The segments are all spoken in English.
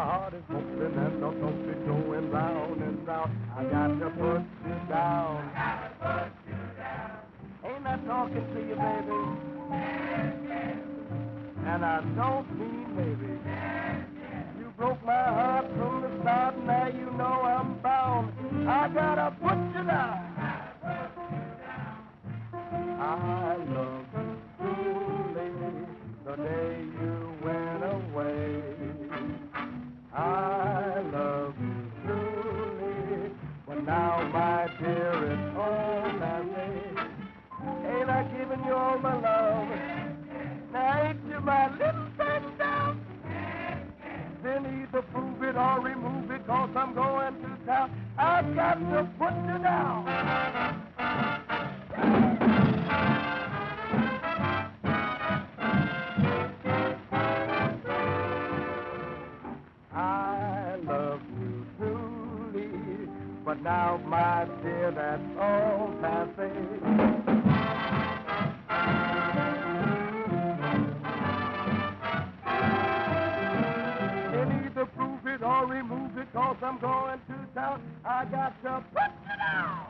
heart is pumping and the pump is going round and round. I got to put you down. I got to put you down. Ain't I talking to you, baby? Yes, yes. And I don't mean maybe. Yes, yes. You broke my heart from the start, and now you know I'm bound. I gotta put you down. I gotta put you down. I love you truly the day you went away. I love you truly, but now, my dear, it's all that day. Ain't I giving you all my love? Now ain't you my little sundown? Then either prove it or remove it, 'cause I'm going to town. I've got to put you down. I love you truly, but now, my dear, that's all passé. Prove it or remove it, 'cause I'm going to town. I got to put you down.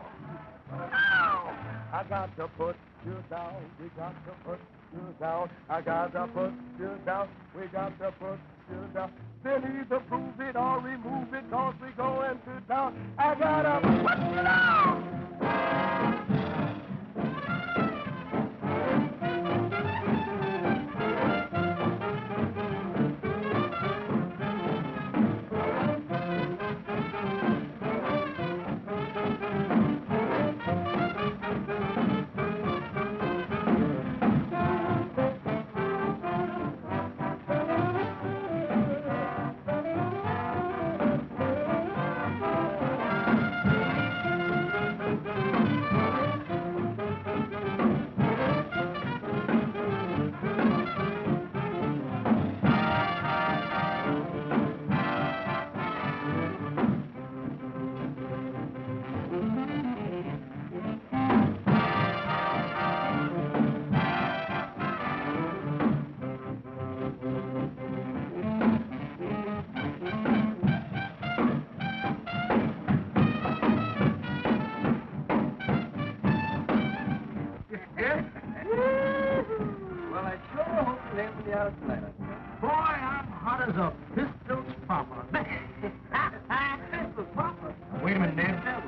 Down. I got to put you down. We got to put you down. I got to put you down. We got to put you down. Then either prove it or remove it, 'cause we going to town. I got to put you down. Boy, I'm hot as a pistol's popper. Pistol's popper? Wait a minute, Ned.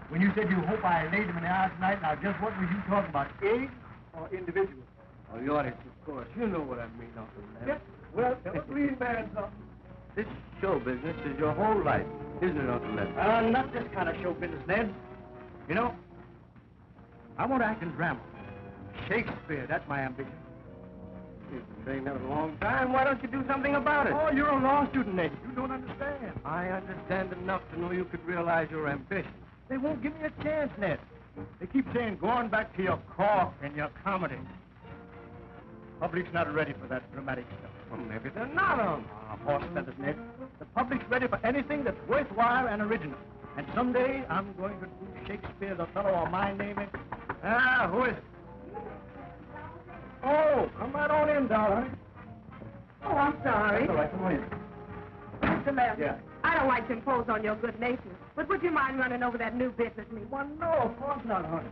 When you said you hope I laid him in the eye tonight, now just what were you talking about, eggs or individuals? Oh, the audience, of course. You know what I mean, Uncle Lem. Yep. Well, evergreen man, something. This show business is your whole life, isn't it, Uncle Lem? Not this kind of show business, Ned. You know, I want to act in drama. Shakespeare, that's my ambition. You've been saying that a long time. Why don't you do something about it? Oh, you're a law student, Ned. You don't understand. I understand enough to know you could realize your ambition. They won't give me a chance, Ned. They keep saying, going back to your cork and your comedy. Public's not ready for that dramatic stuff. Well, maybe they're not on. Horse feathers, Ned. The public's ready for anything that's worthwhile and original. And someday, I'm going to do Shakespeare's Othello or my name in... Ah, who is it? Oh, come right on in, darling. Oh, I'm sorry. That's all right, come on in. Mr. Lem, Yeah. I don't like to impose on your good nature, but would you mind running over that new bit with me? Well, no, of course not, honey.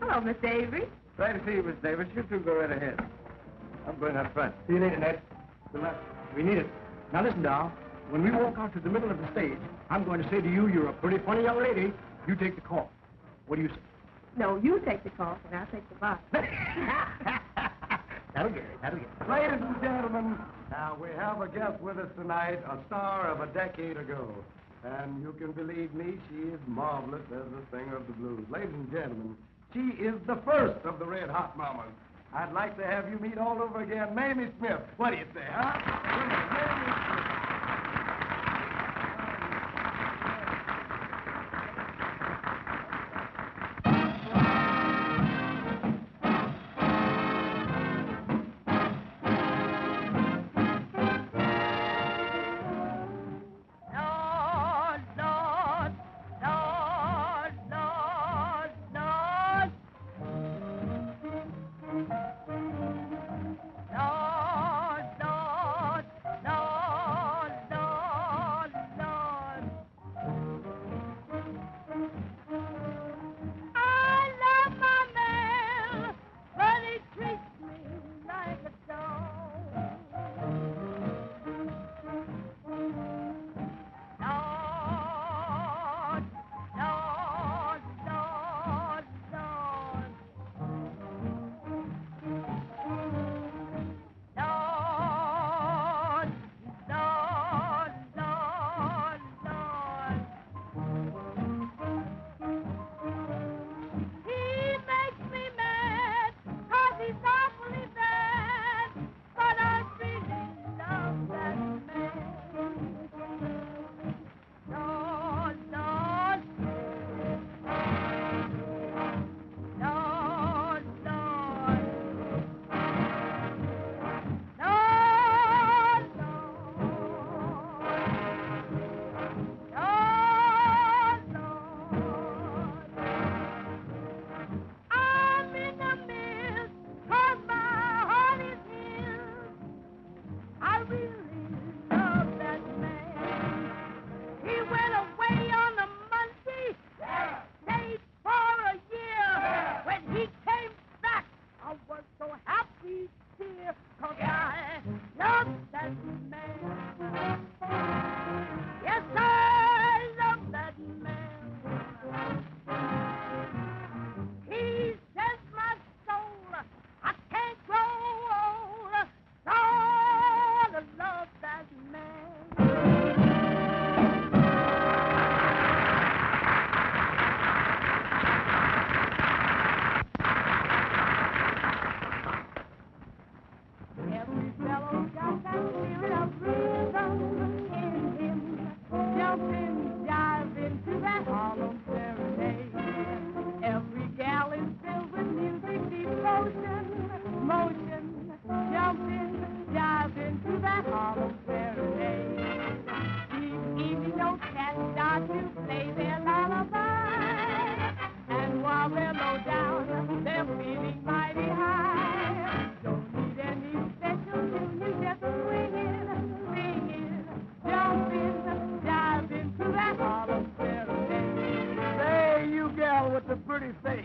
Hello, Miss Avery. Glad to see you, Miss Davis. You two go right ahead. I'm going out front. See you later, Ned. Good luck. We need it. Now, listen, doll. When we walk out to the middle of the stage, I'm going to say to you, you're a pretty funny young lady. You take the call. What do you say? No, you take the call, and I'll take the box. That'll get it. That'll get it. Ladies and gentlemen, now we have a guest with us tonight, a star of a decade ago. And you can believe me, she is marvelous as a singer of the blues. Ladies and gentlemen, she is the first of the Red Hot Mamas. I'd like to have you meet all over again Mamie Smith. What do you say, huh? Mamie Smith. Lord, Lord, Lord. Harlem serenade. These easy notes can start to play their lullaby. And while they're low down, they're feeling mighty high. Don't need any special tune, you just swing in, sing in, jump in, dive into that Harlem serenade. Say, you gal with the pretty face.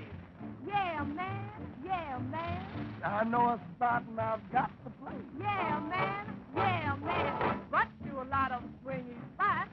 Yeah, man. Yeah, man. I know a spot and I've got to play. Yeah, man. Yeah, man. But to a lot of swingy spots,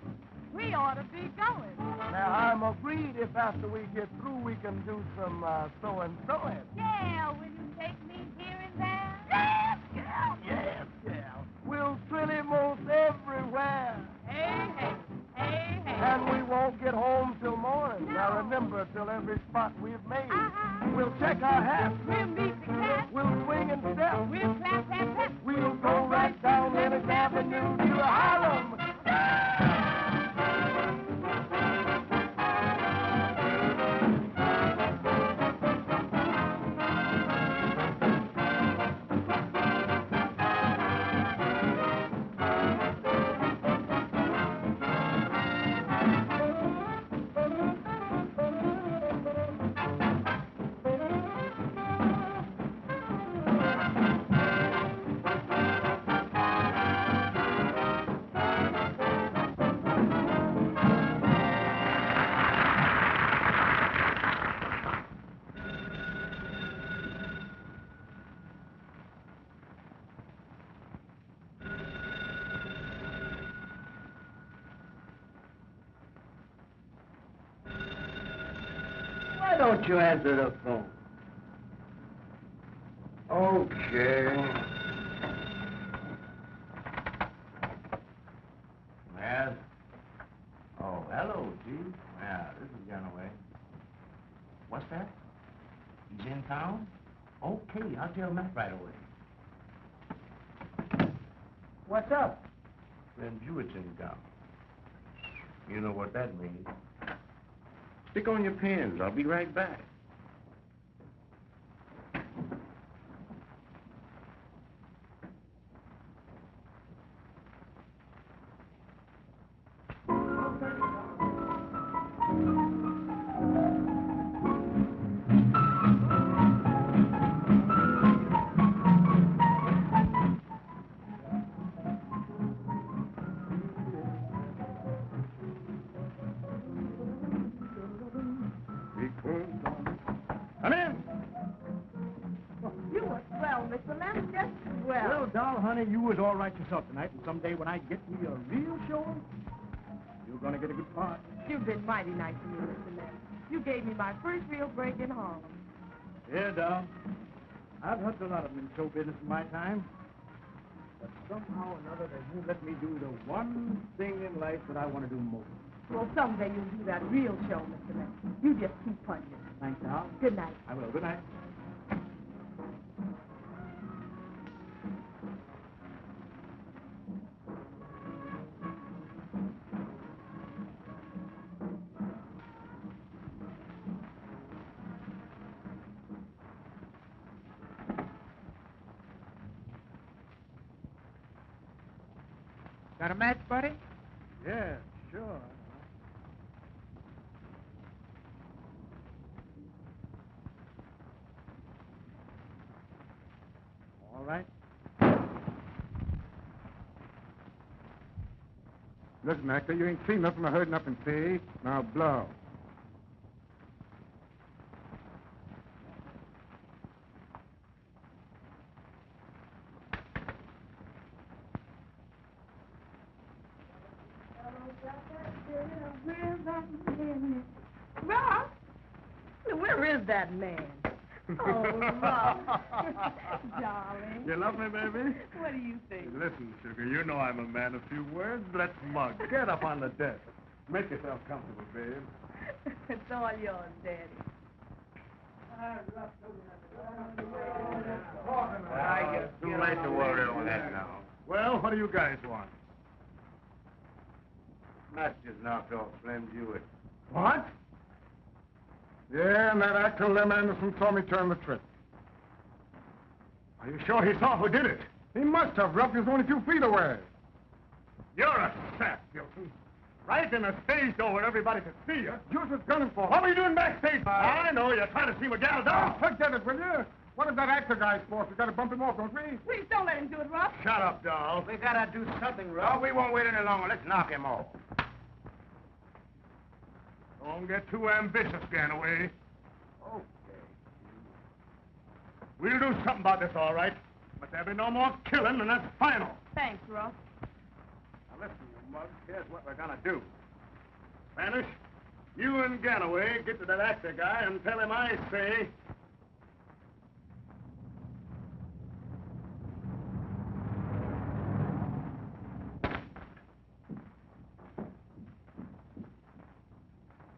we ought to be going. Now, I'm agreed if after we get through we can do some so-and-so-ing. Yeah, will you take me here and there? Yes, gal. Yes, gal. We'll trilly most everywhere. Hey, hey. Hey, hey. And we won't get home till morning. No. Now, remember, till every spot we've made. Uh-huh. We'll check our hats. We'll meet the cat. We'll swing and step. We'll clap, clap, clap. We'll go right down Lennox Avenue to Harlem. Why don't you answer the phone? Okay. Yes. Oh, hello, Chief. Yeah, this is Gunaway. What's that? He's in town? Okay, I'll tell Matt right away. What's up? Lem Jewett's in town. You know what that means. Stick on your pins. I'll be right back. Come in. You were swell, Mr. Lem, just swell. Well, doll, honey, you was all right yourself tonight, and someday when I get me a real show, you're gonna get a good part. You've been mighty nice to me, Mr. Lem. You gave me my first real break in Harlem. Yeah, doll. I've helped a lot of them in show business in my time, but somehow or another they won't let me do the one thing in life that I want to do most. Well, someday you'll do that real show, Mr. Lem. You just keep punching. Thanks, doll. Good night. I will. Good night. Got a match, buddy? Yeah, sure. All right. Listen, actor, you ain't seen nothing or heard nothing, see? Now blow. Rob, where is that man? Oh, Rob. Darling. You love me, baby? What do you think? Listen, sugar, you know I'm a man of few words. Let's mug. Get up on the desk. Make yourself comfortable, babe. It's all yours, Daddy. I guess too late to worry over that now. Well, what do you guys want? Matt just knocked off Lem Jewett. What? Yeah, and that actor Lem Anderson saw me turn the trick. Are you sure he saw who did it? He must have, Ruff. He was only a few feet away. You're a sap, Gilson. Right in the stage door where everybody could see you. You was gunning for. What were you doing backstage? I know. You're trying to see McGall down. Oh, forget it, will you? What is that actor guy's for? We got to bump him off, don't we? Please don't let him do it, Ruff. Shut up, doll. We gotta do something, Ruff. No, we won't wait any longer. Let's knock him off. Don't get too ambitious, Ganaway. Okay. We'll do something about this, all right. But there'll be no more killing, and that's final. Thanks, Ruff. Now listen, you mug. Here's what we're gonna do. Spanish, you and Ganaway get to that actor guy and tell him I say...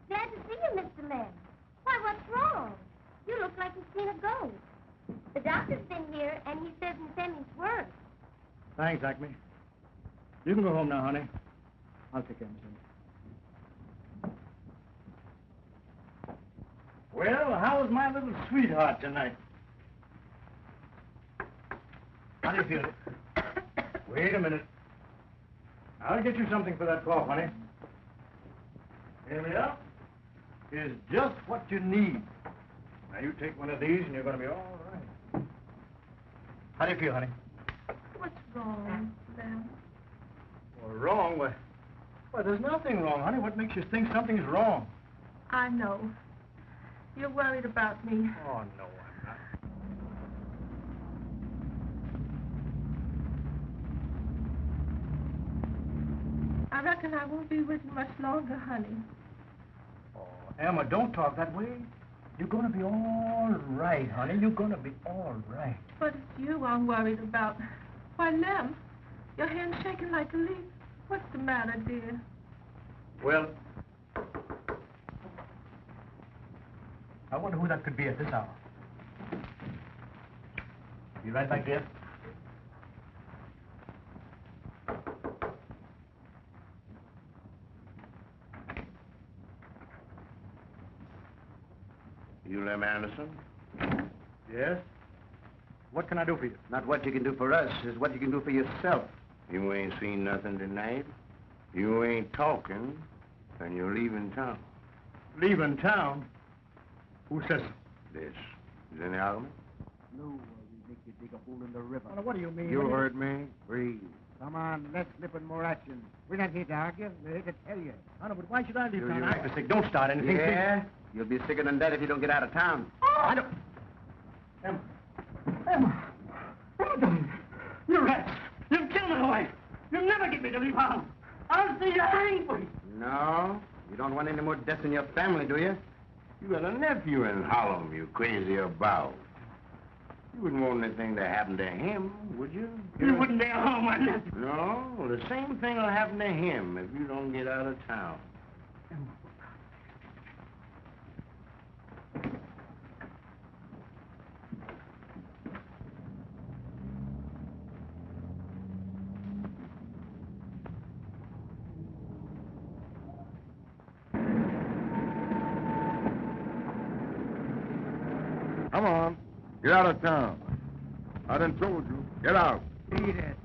Glad to see you, Mr. Lem. Why, what's wrong? You look like you've seen a ghost. The doctor's been here, and he says Miss Emmy's worse. Thanks, Acme. You can go home now, honey. I'll take care of Miss Emmy. Well, how was my little sweetheart tonight? How do you feel it? Wait a minute. I'll get you something for that cough, honey. Here we are. Is just what you need. Now, you take one of these, and you're going to be all right. How do you feel, honey? What's wrong, Lem? Well, wrong? Why, there's nothing wrong, honey. What makes you think something's wrong? I know. You're worried about me. Oh, no, I'm not. I reckon I won't be with you much longer, honey. Oh, Emma, don't talk that way. You're going to be all right, honey. You're going to be all right. But it's you I'm worried about. Why, Lem, your hand's shaking like a leaf. What's the matter, dear? Well, I wonder who that could be at this hour. You right back there? You Lem Anderson? Yes? What can I do for you? Not what you can do for us, is what you can do for yourself. You ain't seen nothing tonight. You ain't talking, and you're leaving town. Leaving town? Who says so? This. Is any argument? No, we make you dig a hole in the river. Well, what do you mean? You heard me. Breathe. Come on, let's slip in more action. We're not here to argue. We're here to tell you. I know, but why should I leave town? you I'm sick. Don't start anything. Yeah? You'll be sicker than that if you don't get out of town. I don't... Emma. Emma. Emma, darling. You rats. You've killed my wife. You'll never get me to leave home. I'll see you hanged for you. No? You don't want any more deaths in your family, do you? You got a nephew in Harlem you crazy about. You wouldn't want anything to happen to him, would you? You wouldn't dare harm my nephew. No, well, the same thing will happen to him if you don't get out of town. Come on. Get out of town. I done told you. Get out. Beat it.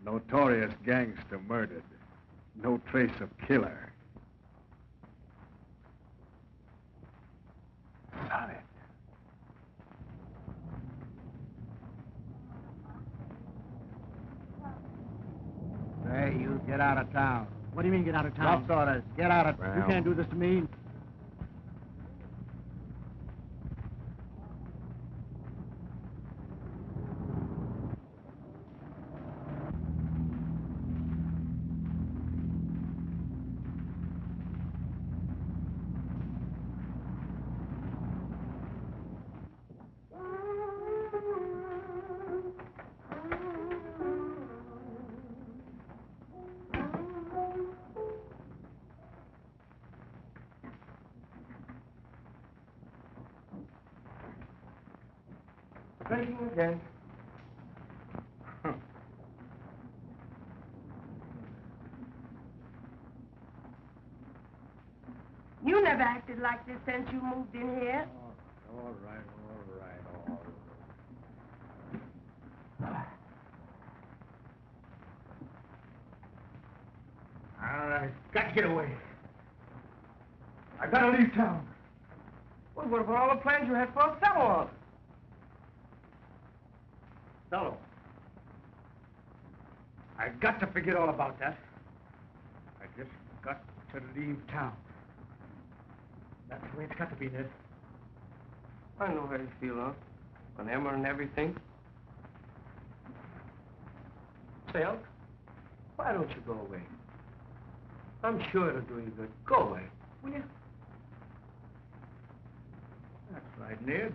Notorious gangster murdered. No trace of killer. Solid. Hey, you get out of town. What do you mean, get out of town? Box orders. Get out of... Well. You can't do this to me. Drinking again. You never acted like this since you moved in here. All right, all right, Got to get away. I gotta leave town. Well, what about all the plans you had for Othello? Othello. I got to forget all about that. I just got to leave town. That's the way it's got to be, Ned. I know how you feel, huh? On Emma and everything. Say, Unc, why don't you go away? I'm sure it'll do you good. Go away, will you? That's right, Ned.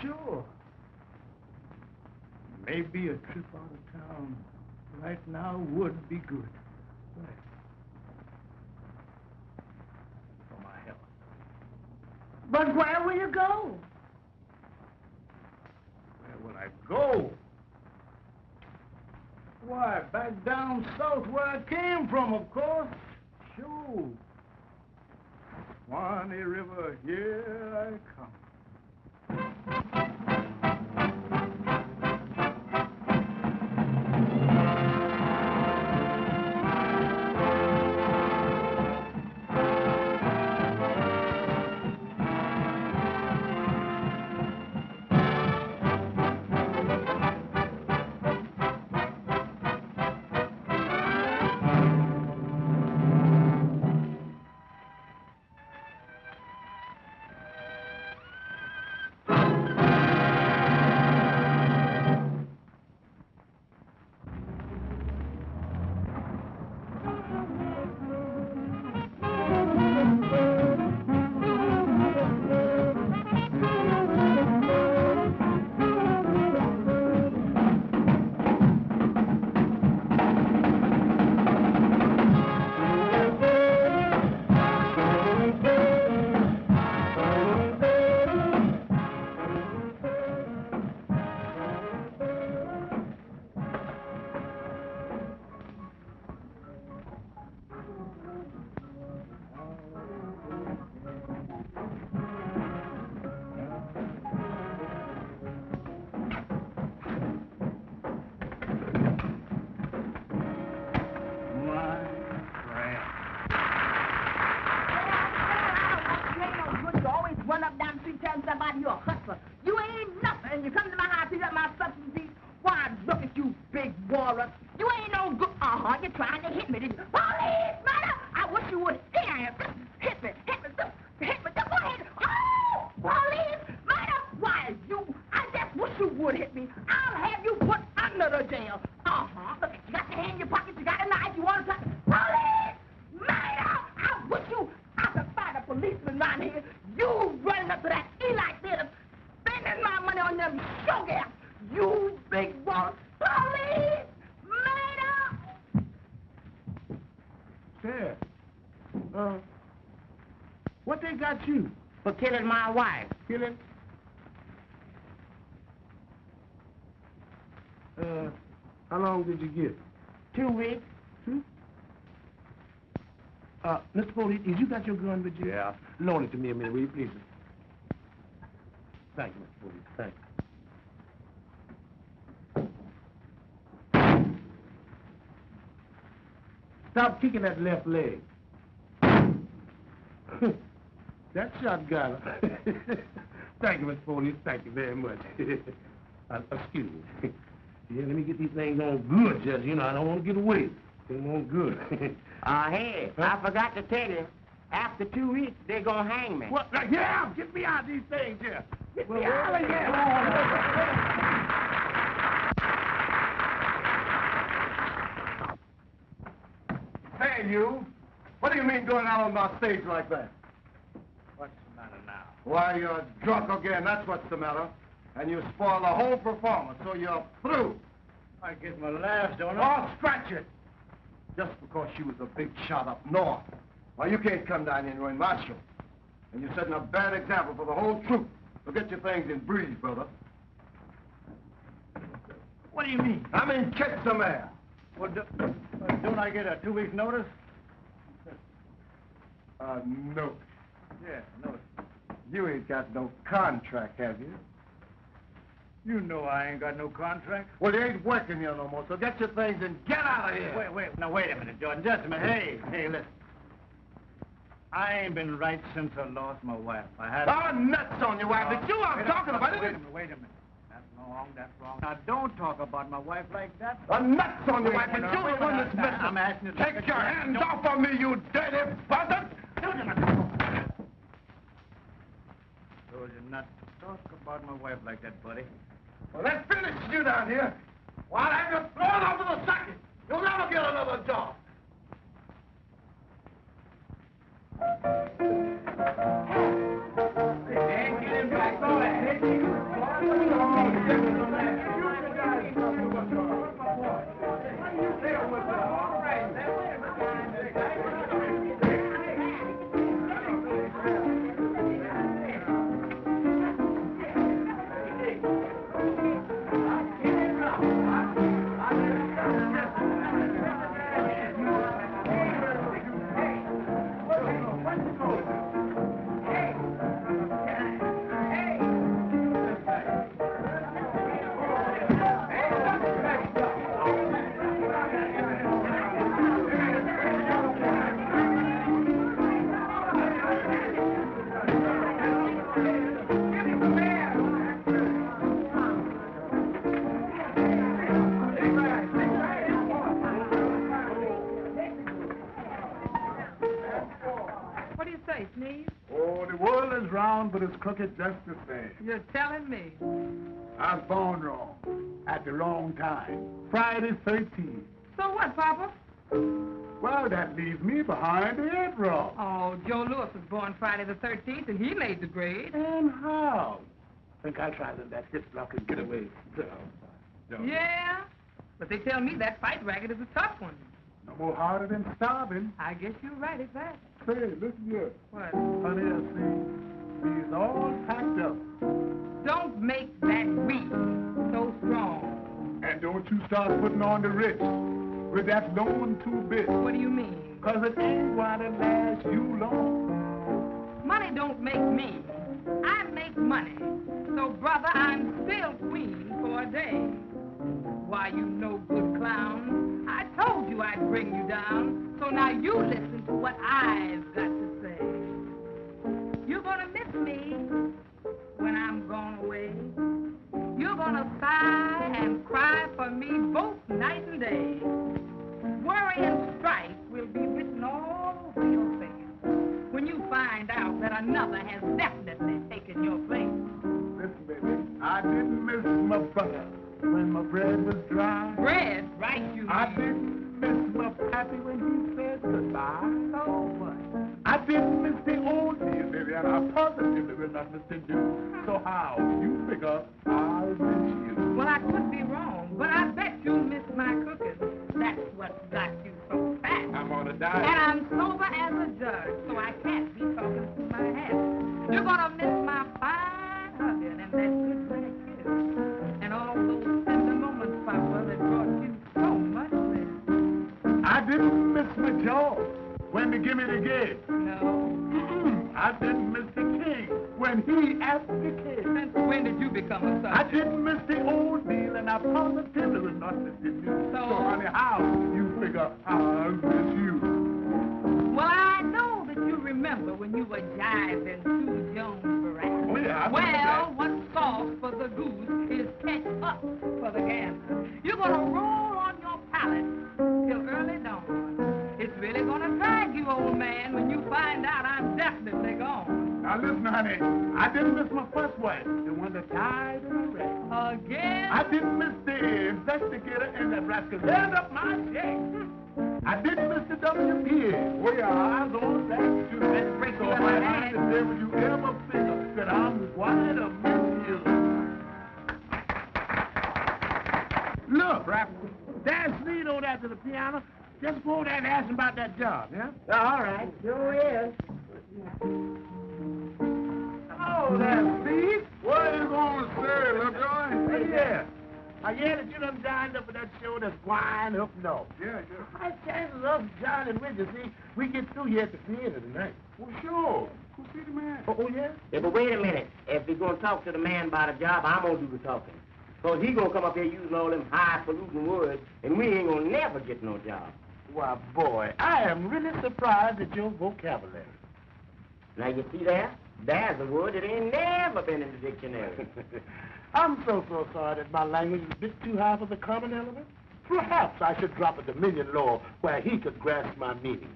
Sure. Maybe a trip out of town right now would be good. Right. For my health. But where will you go? Where will I go? Why, back down south where I came from, of course. Sure. Swanee River, here I come. Run up down the street telling somebody you're a hustler. You ain't nothing. You come to my house, pick up my substances. Why, look at you, big walrus. You ain't no good. You're trying to hit me. Police, mother! I wish you would. Here, hit me. Just go ahead. Oh, police, mother! Why, I just wish you would hit me. I'll have you put under the jail. Look, you got your hand in your pocket, you got a knife, you want to touch. Police, mother! I wish I could find a policeman around here. You running up to that Eli theater, spending my money on them showgaps. You big boss. Police! Murder! Say, what they got you? For killing my wife. Killing? How long did you get? 2 weeks. Mr. Foley, has you got your gun with you? Yeah. Loan it to me a minute, will you, please? Thank you, Mr. Foley. Thank you. Stop kicking that left leg. That shot got her. Thank you, Mr. Foley. Thank you very much. Excuse me. Yeah, let me get these things on good, Judge. You know, I don't want to get away. They're on good. Hey, I forgot to tell you, after 2 weeks, they're gonna hang me. What? Yeah, get me out of these things here. Get me out of here. Hey, you. What do you mean going out on my stage like that? What's the matter now? Why, you're drunk again, that's what's the matter. And you spoil the whole performance, so you're through. I get my laughs, don't I? Oh, scratch it! Just because she was a big shot up north. Why, you can't come down here and ruin my show. And you're setting a bad example for the whole troupe. So get your things in breeze, brother. What do you mean? I mean, kick some air. Well, don't I get a 2 weeks notice? No. Yeah, notice. You ain't got no contract, have you? You know I ain't got no contract. Well, you ain't working here no more, so get your things and get out of here. Wait a minute, Jordan. Just a minute. Hey, listen. I ain't been right since I lost my wife. I had... Oh, nuts on your wife. It's you I'm talking about. Wait a minute. That's wrong. Now, don't talk about my wife like that. Nuts on your wife. It's you the one that's messing. I'm asking you to... Take your hands off of me, you dirty buzzard. Told you not to talk about my wife like that, buddy. Well, let's finish you down here. While I get thrown out of the socket, you'll never get another job. But it's crooked just the same. You're telling me? I was born wrong, at the wrong time. Friday 13th. So what, Papa? Well, that leaves me behind the 8 wrong. Oh, Joe Lewis was born Friday the 13th, and he made the grade. And how? Think I'll try that hip block and get away. Yeah, but they tell me that fight racket is a tough one. No more harder than starving. I guess you're right at that. Say, listen here. What? Honey, I see. He's all packed up. Don't make that weed so strong. And don't you start putting on the rich with that loan 2 bit. What do you mean? 'Cause it ain't gonna last you long. Money don't make me. I make money. So, brother, I'm still queen for a day. Why, you no good clown. I told you I'd bring you down. So now you listen to what I've got to say. You're gonna miss me when I'm gone away. You're gonna sigh and cry for me both night and day. Worry and strife will be written all over your face when you find out that another has definitely taken your place. Listen, baby, I didn't miss my butter when my bread was dry. Bread, right, you I mean. didn't miss my pappy when he said goodbye. So what? I didn't miss the old days, baby, and I positively will not miss the new. So how? You figure I'll miss you. Well, I could be wrong, but I bet you miss my cooking. That's what got you so fat. I'm on a diet. And I'm sober as a judge, so I can't be talking through my hat. You're gonna miss my fine hugging and that good black kiss. And all those tender moments, Papa, that brought you so much bliss. I didn't miss my jaw when they give me the gig. No. I didn't miss the king when he asked the king. Since when did you become a I subject? didn't miss the old deal, and I positively will not miss the new. So? Honey, how you figure I'll miss you? Well, I know that you remember when you were jiving Sue Jones for rap. Oh, yeah, I remember Well, that. what's sauce for the goose is catch up for the gander. You're gonna roll on your pallet till early dawn. It's really gonna drag you, old man, when you find out I'm definitely gone. Now listen, honey, I didn't miss my first wife, the one that died in a wreck. Again? I didn't miss the investigator and the rascal held up my check. I didn't miss the WPA. Well, your eyes on that, too. Let's break So you if in I half. had the devil you ever figure that I'm going to miss you. Look, Rap, there's Sneed over there to the piano. Just go over there and ask him about that job, yeah? All right, sure is. Oh, there, Steve. What are you going to say, little boy? Hey, yeah. I hear that you done dined up for that show that's wine up north. Yeah. High chances of joining with you. See, we get through here at the theater tonight. Well, sure. Who see the man? Oh, yeah? Yeah, but wait a minute. If you're going to talk to the man about a job, I'm going to do the talking. Because he gonna come up here using all them highfalutin words, and we ain't gonna never get no job. Why, boy, I am really surprised at your vocabulary. Now, you see that? There's a word that ain't never been in the dictionary. I'm so sorry that my language is a bit too high for the common element. Perhaps I should drop a dominion law where he could grasp my meaning.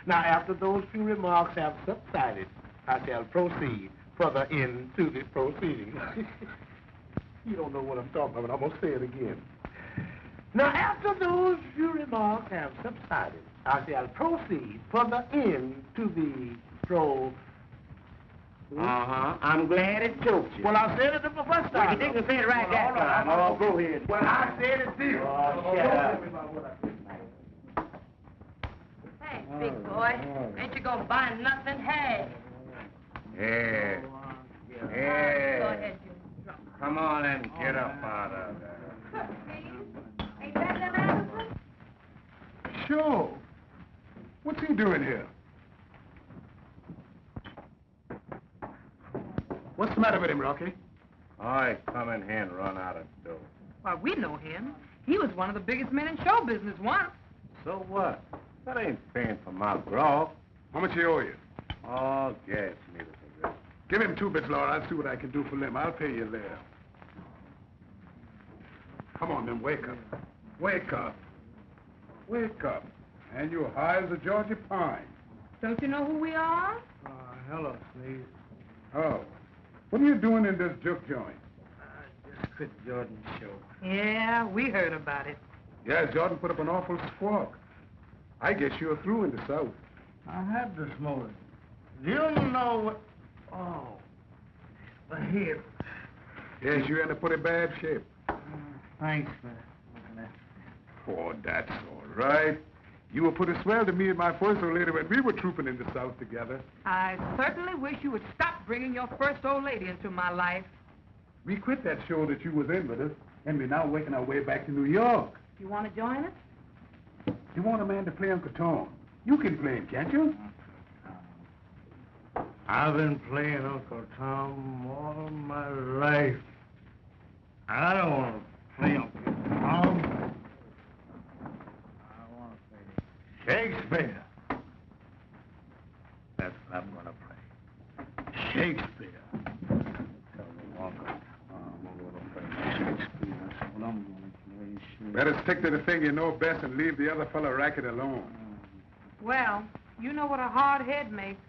Now, after those few remarks have subsided, I shall proceed further into the proceedings. You don't know what I'm talking about. I'm going to say it again. Now, after those few remarks have subsided, I shall proceed further into the I'm glad it choked you. Well, I said it the first time. Well, you didn't say it right that time. Oh, go ahead. Well, I said it did. Oh, shut up. Hey, big boy, ain't you gonna buy nothing? Hey. Yeah. Go Yeah. ahead, you. Come on and get up out of there. Ain't that Lem Anderson? Sure. What's he doing here? What's the matter with him, Rocky? I come in here and run out of dough. Why, we know him. He was one of the biggest men in show business once. So what? That ain't paying for my grog. How much he owe you? Oh, gas meters are rich. Give him 2 bits, Laura. I'll see what I can do for Lem. I'll pay you later. Come on, then, wake up. Wake up. Wake up. And you're high as a Georgia pine. Don't you know who we are? Hello, Sneeze. Oh. What are you doing in this juke joint? Just quit Jordan's show. Yeah, we heard about it. Yeah, Jordan put up an awful squawk. I guess you're through in the South. I had this motor. You know what? Oh, the hip. Yes, you're in a pretty bad shape. Thanks for that. Oh, that's all right. You were pretty swell to me and my first old lady when we were trooping in the South together. I certainly wish you would stop bringing your first old lady into my life. We quit that show that you was in with us, and we're now working our way back to New York. You want to join us? You want a man to play Uncle Tom. You can play him, can't you? I've been playing Uncle Tom all my life. I don't want to play Uncle Tom. I want to play Shakespeare. That's what I'm going to play. Shakespeare. Tell me, Uncle Tom, I'm going to play Shakespeare. That's what I'm going to play. Better stick to the thing you know best and leave the other fellow racket alone. Well, you know what a hard head makes.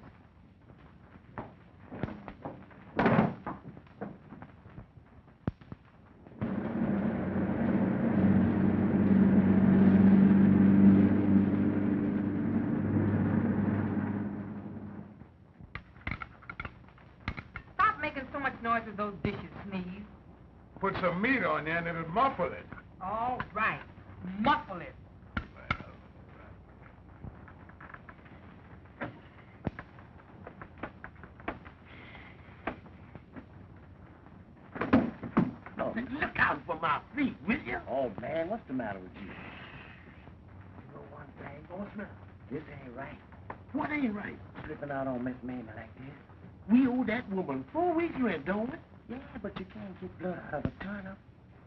Stop making so much noise with those dishes, Sneeze. Put some meat on there and it'll muffle it. All right. Muffle it. Oh, look out for my feet, will you? Oh, man, what's the matter with you? You know one thing, Bossman? This ain't right. What ain't right? Slipping out on Miss Mamie like this. We owe that woman 4 weeks' rent, don't we? Yeah, but you can't get blood out of a turnip.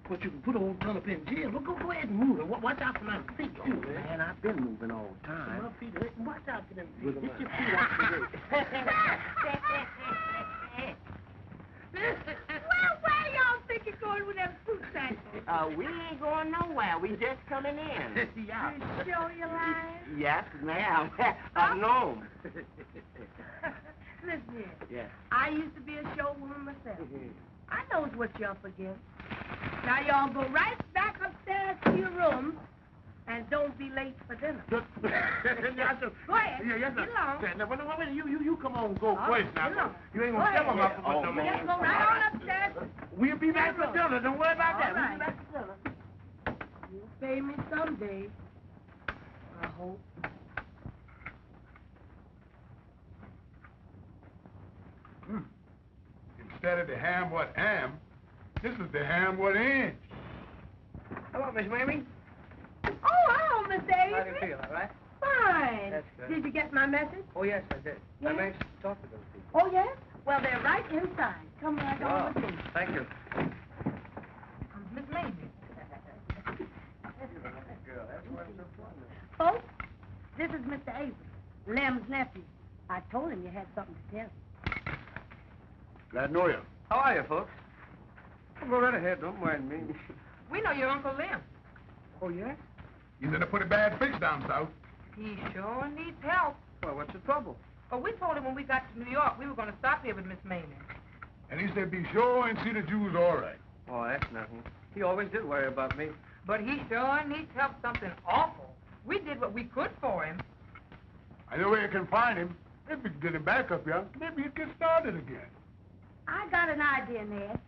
But you can put old turnip in jail. Look, go ahead and move it. Watch out for my feet, too, man. Man, I've been moving all the time. My feet hurt. Watch out for them feet. Get your feet out the way. Well, where y'all think you're going with them fruit samples? We ain't going nowhere. We just coming in. Yeah. You sure you're lying? Yes, ma'am. No. Listen here. Yeah. I used to be a showwoman myself. I knows what you're up against. Now y'all go right back upstairs to your room and don't be late for dinner. Yes, sir. Go ahead. Yeah, yes, sir. Get along. Yeah, no, wait, you come on, go All first right, now. get along. You ain't Go gonna tell ahead. them up for Oh, no man. Just go right on upstairs. We'll be back for dinner. Don't worry about that. All We'll right. be back for dinner. You'll pay me someday. I hope. Instead of the ham what am, this is the ham what ain't. Hello, Miss Mamie. Oh, hello, Miss Daisy. How do you feel, all right? Fine. That's good. Did you get my message? Oh, yes, I did. Yeah? I'm anxious to talk to those people. Oh, yes? Well, they're right inside. Come right on with me. Thank you. I'm is Mr. Avery, Lem's nephew. I told him you had something to tell him. Glad to know you. How are you, folks? Go right ahead, don't mind me. We know your Uncle Lem. Oh, yes? He's in a pretty bad fix down south. He sure needs help. Well, what's the trouble? But we told him when we got to New York we were going to stop here with Miss Mamie. And he said be sure and see that you was all right. Oh, that's nothing. He always did worry about me. But he sure needs help something awful. We did what we could for him. I know where you can find him. If we can get him back up here, maybe he'd get started again. I got an idea, Ned.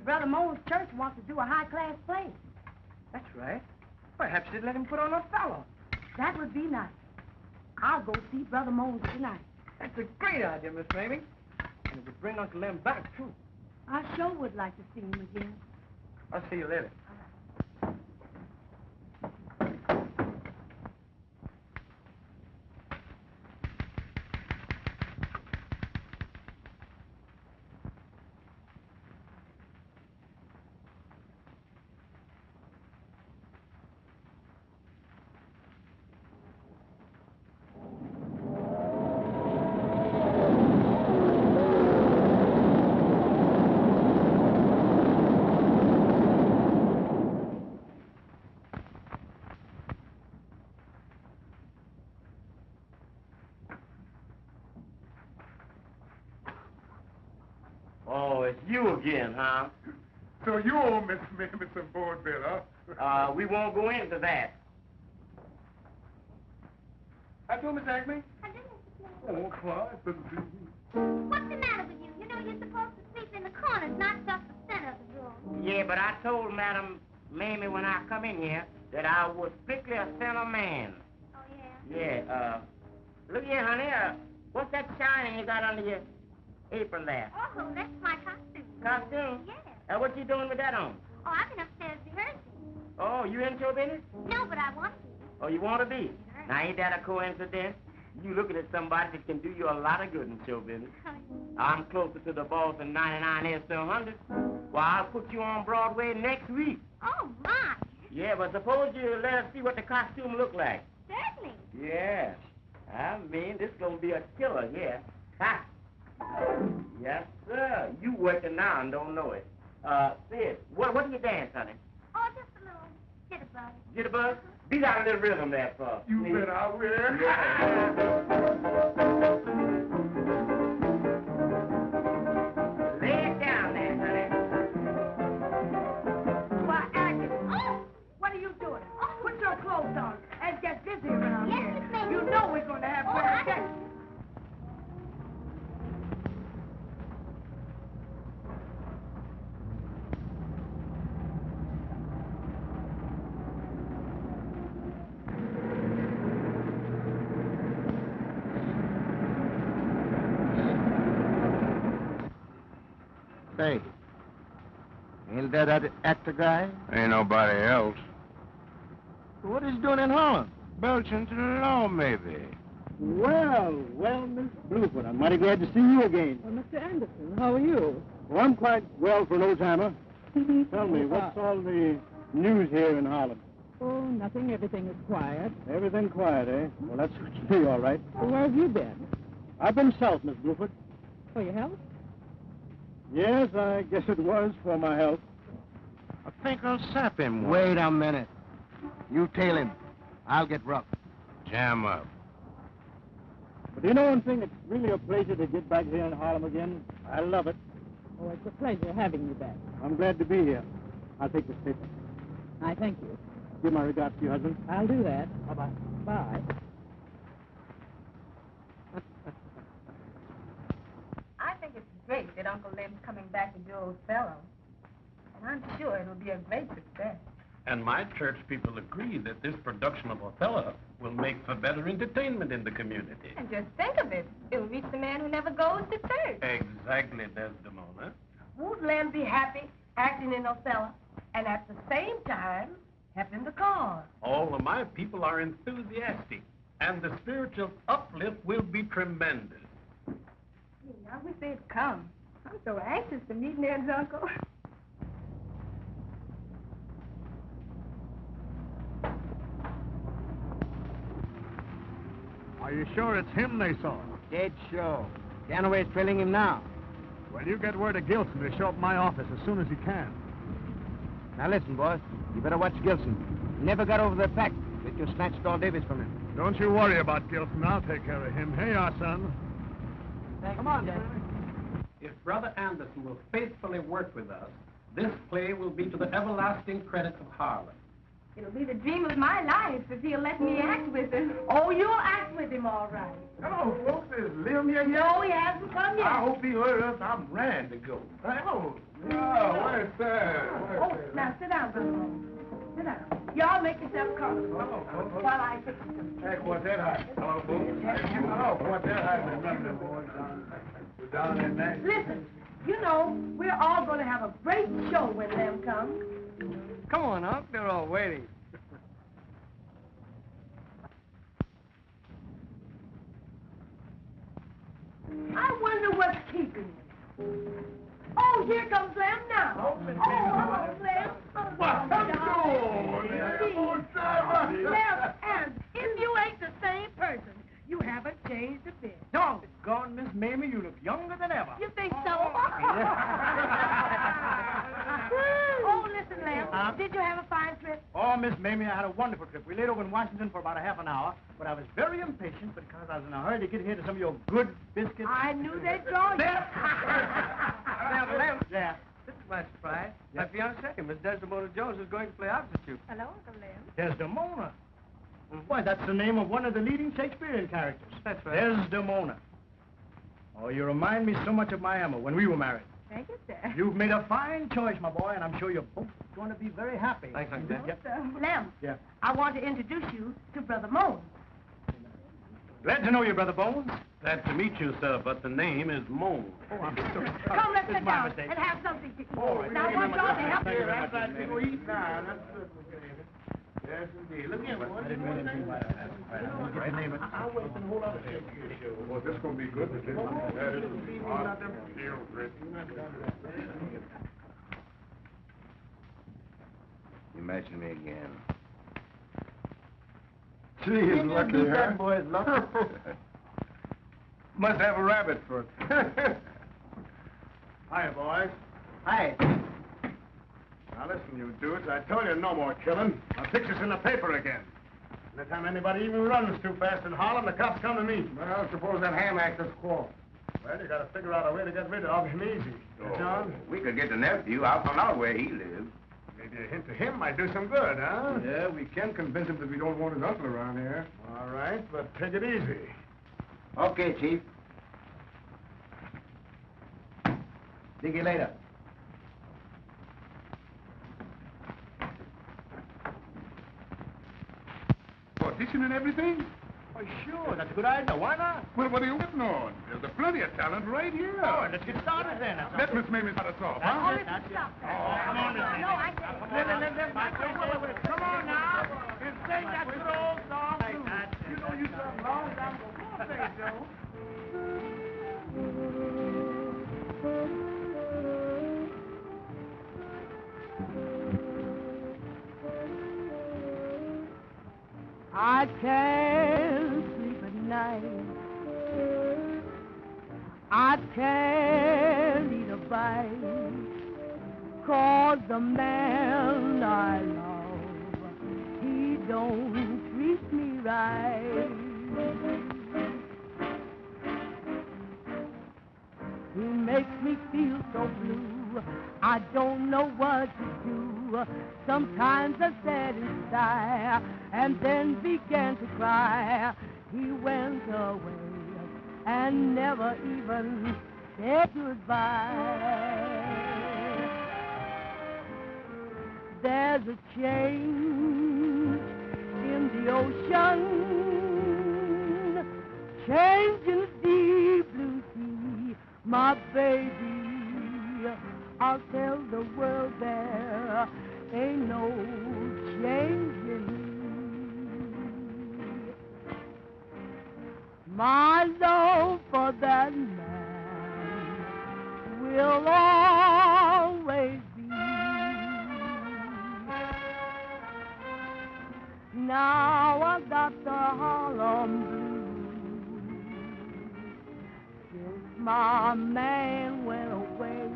Brother Mo's church wants to do a high-class play. That's right. Perhaps you'd let him put on Othello. That would be nice. I'll go see Brother Mo's tonight. That's a great idea, Miss Mamie. And it would bring Uncle Lem back, too. I sure would like to see him again. I'll see you later. Oh, it's you again, huh? So you owe Miss Mamie some board bill, huh? We won't go into that. How do, Miss Acme? I do, Mr. Lem. Oh, quiet, doesn't see me. What's the matter with you? You know you're supposed to sleep in the corners, not just the center of the room. Yeah, but I told Madam Mamie when I come in here that I was strictly a center man. Oh, yeah? Yeah, look here, honey, what's that shining you got under your apron there? Oh, that's my costume. Costume? Yes. What you doing with that on? Oh, I've been upstairs rehearsing. Oh, you in show business? No, but I want to. Oh, you want to be? Now, ain't that a coincidence? You looking at somebody that can do you a lot of good in show business. I'm closer to the boss than 99 is to 100. Well, I'll put you on Broadway next week. Oh, my. Yeah, but suppose you let us see what the costume look like. Certainly. Yeah. I mean, this gonna be a killer here. Ha! Yes, sir. You working now and don't know it. Sid, what do you dance, honey? Oh, just a little jitterbug. Jitterbug? Beat out a little rhythm there, for us. You bet I will. Lay it down there, honey. Why, Agnes, what are you doing? Put your clothes on and get busy around Yes, here. Miss Mamie. You know we're going to have bad sex. Say, ain't that actor guy? Ain't nobody else. What is he doing in Harlem? Belching to the law, maybe. Well, Miss Bluefoot, I'm mighty glad to see you again. Well, Mr. Anderson, how are you? Well, I'm quite well for an old-timer. Tell me, what's all the news here in Harlem? Oh, nothing. Everything is quiet. Everything quiet, eh? Well, that suits me all right. Well, where have you been? I've been south, Miss Bluefoot. For your health? Yes, I guess it was for my health. I think I'll sap him one. Wait a minute. You tail him. I'll get rough. Jam up. But you know one thing? It's really a pleasure to get back here in Harlem again. I love it. Oh, it's a pleasure having you back. I'm glad to be here. I'll take this paper. I thank you. Give my regards to your husband. I'll do that. Bye-bye. Bye. I think it's great that Uncle Lem's coming back to do Othello. And I'm sure it'll be a great success. And my church people agree that this production of Othello will make for better entertainment in the community. And just think of it. It'll reach the man who never goes to church. Exactly, Desdemona. Won't Lem be happy acting in Othello and at the same time helping the cause? All of my people are enthusiastic, and the spiritual uplift will be tremendous. I wish they'd come. I'm so anxious to meet Ned's uncle. Are you sure it's him they saw? Dead sure. Ganaway's trailing him now. Well, you get word to Gilson to show up at my office as soon as he can. Now listen, boss. You better watch Gilson. He never got over the fact that you snatched all Davis from him. Don't you worry about Gilson. I'll take care of him. Here you are, son. Come on, Jack. If Brother Anderson will faithfully work with us, this play will be to the everlasting credit of Harlem. It'll be the dream of my life if he'll let me act with him. Oh, you'll act with him, all right. Hello, folks. Is Lem here yet? No, he hasn't come yet. I hope he heard us. I'm ready to go. Hello. Oh, where's that? Oh, now sit down, Brother Moon. Sit down. Y'all make yourself comfortable while I fix some. Hey, quartet high. Hello, folks. Hello, quartet high. Down in there. Listen, you know, we're all going to have a great show when Lem comes. Come on, Unc. They're all waiting. I wonder what's keeping him. Oh, here comes Lem now. Oh, hello, Lem. Lem, and if you ain't the same person, you haven't changed a bit. Doggone, Miss Mamie, you look younger than ever. You think so? Oh, listen, Lem. Did you have a fine trip? Oh, Miss Mamie, I had a wonderful trip. We laid over in Washington for about a half an hour, but I was very impatient because I was in a hurry to get here to some of your good biscuits. I knew they'd draw you. Now, Lem. Yeah. This is my surprise. My fiancée, Miss Desdemona Jones, is going to play opposite you. Hello, Uncle Lem. Desdemona? Why, that's the name of one of the leading Shakespearean characters. That's right. Desdemona. Oh, you remind me so much of my Emma when we were married. Thank you, sir. You've made a fine choice, my boy, and I'm sure you're both going to be very happy. Thanks, Uncle. Lem, Yeah. I want to introduce you to Brother Moan. Glad to know you, Brother Bones. Glad to meet you, sir, but the name is Moan. Oh, I'm sorry. Come, let's It's sit my down mistake. and have something to eat. All right. Now, I want y'all to help Thank you very much, That's right. Miss Go Mamie. eat now. That's good. Yes, indeed. Look here, boy. I didn't mean anything by that. Right. Name it. I'll wait for the whole other Shakespeare show. Well, this is going to be good. This is You mentioned me again. Gee, he's lucky, huh? That boy's lucky. Must have a rabbit foot. Hiya, boys. Hi. Now, listen, you dudes. I told you no more killing. I'll fix this in the paper again. Anytime anybody even runs too fast in Harlem, the cops come to me. Well, suppose that ham actor's caught. Well, you got to figure out a way to get rid of him easy. John? We could get the nephew. I'll find out where he lives. Maybe a hint to him might do some good, huh? Yeah, we can convince him that we don't want his uncle around here. All right, but take it easy. Okay, Chief. See you later. Audition and everything? Oh, sure. That's a good idea. Why not? Well, what are you waiting on? There's plenty of talent right here. Oh, let's get started then. Let Miss Mamie start us off, huh? Oh, listen, stop. Come on, Miss No, I said... Come on now. You sing that good old song, too. You know you sung long time ago. Come on, sing it, Joe. I can't sleep at night. I can't eat a bite. 'Cause the man I love, he don't treat me right. He makes me feel so blue, I don't know what to do. Sometimes I sat and sigh, and then began to cry. He went away and never even said goodbye. There's a change in the ocean, change in the deep blue sea. My baby, I'll tell the world there ain't no change in me. My love for that man will always be. Now I got the Harlem blues, my man went away.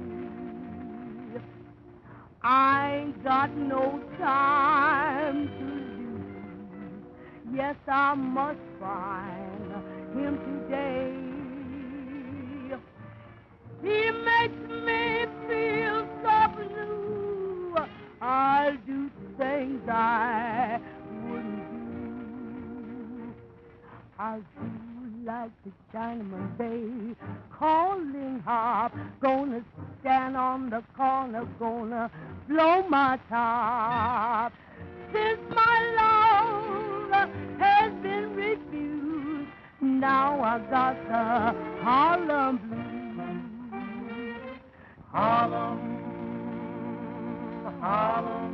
I ain't got no time to lose. Yes, I must find him today. He makes me feel so blue. I'll do things I wouldn't do. I'll do like the Chinaman Bay, calling harp, gonna stand on the corner, gonna blow my top. Since my love has been refused, now I got the Harlem blues. Harlem, Harlem,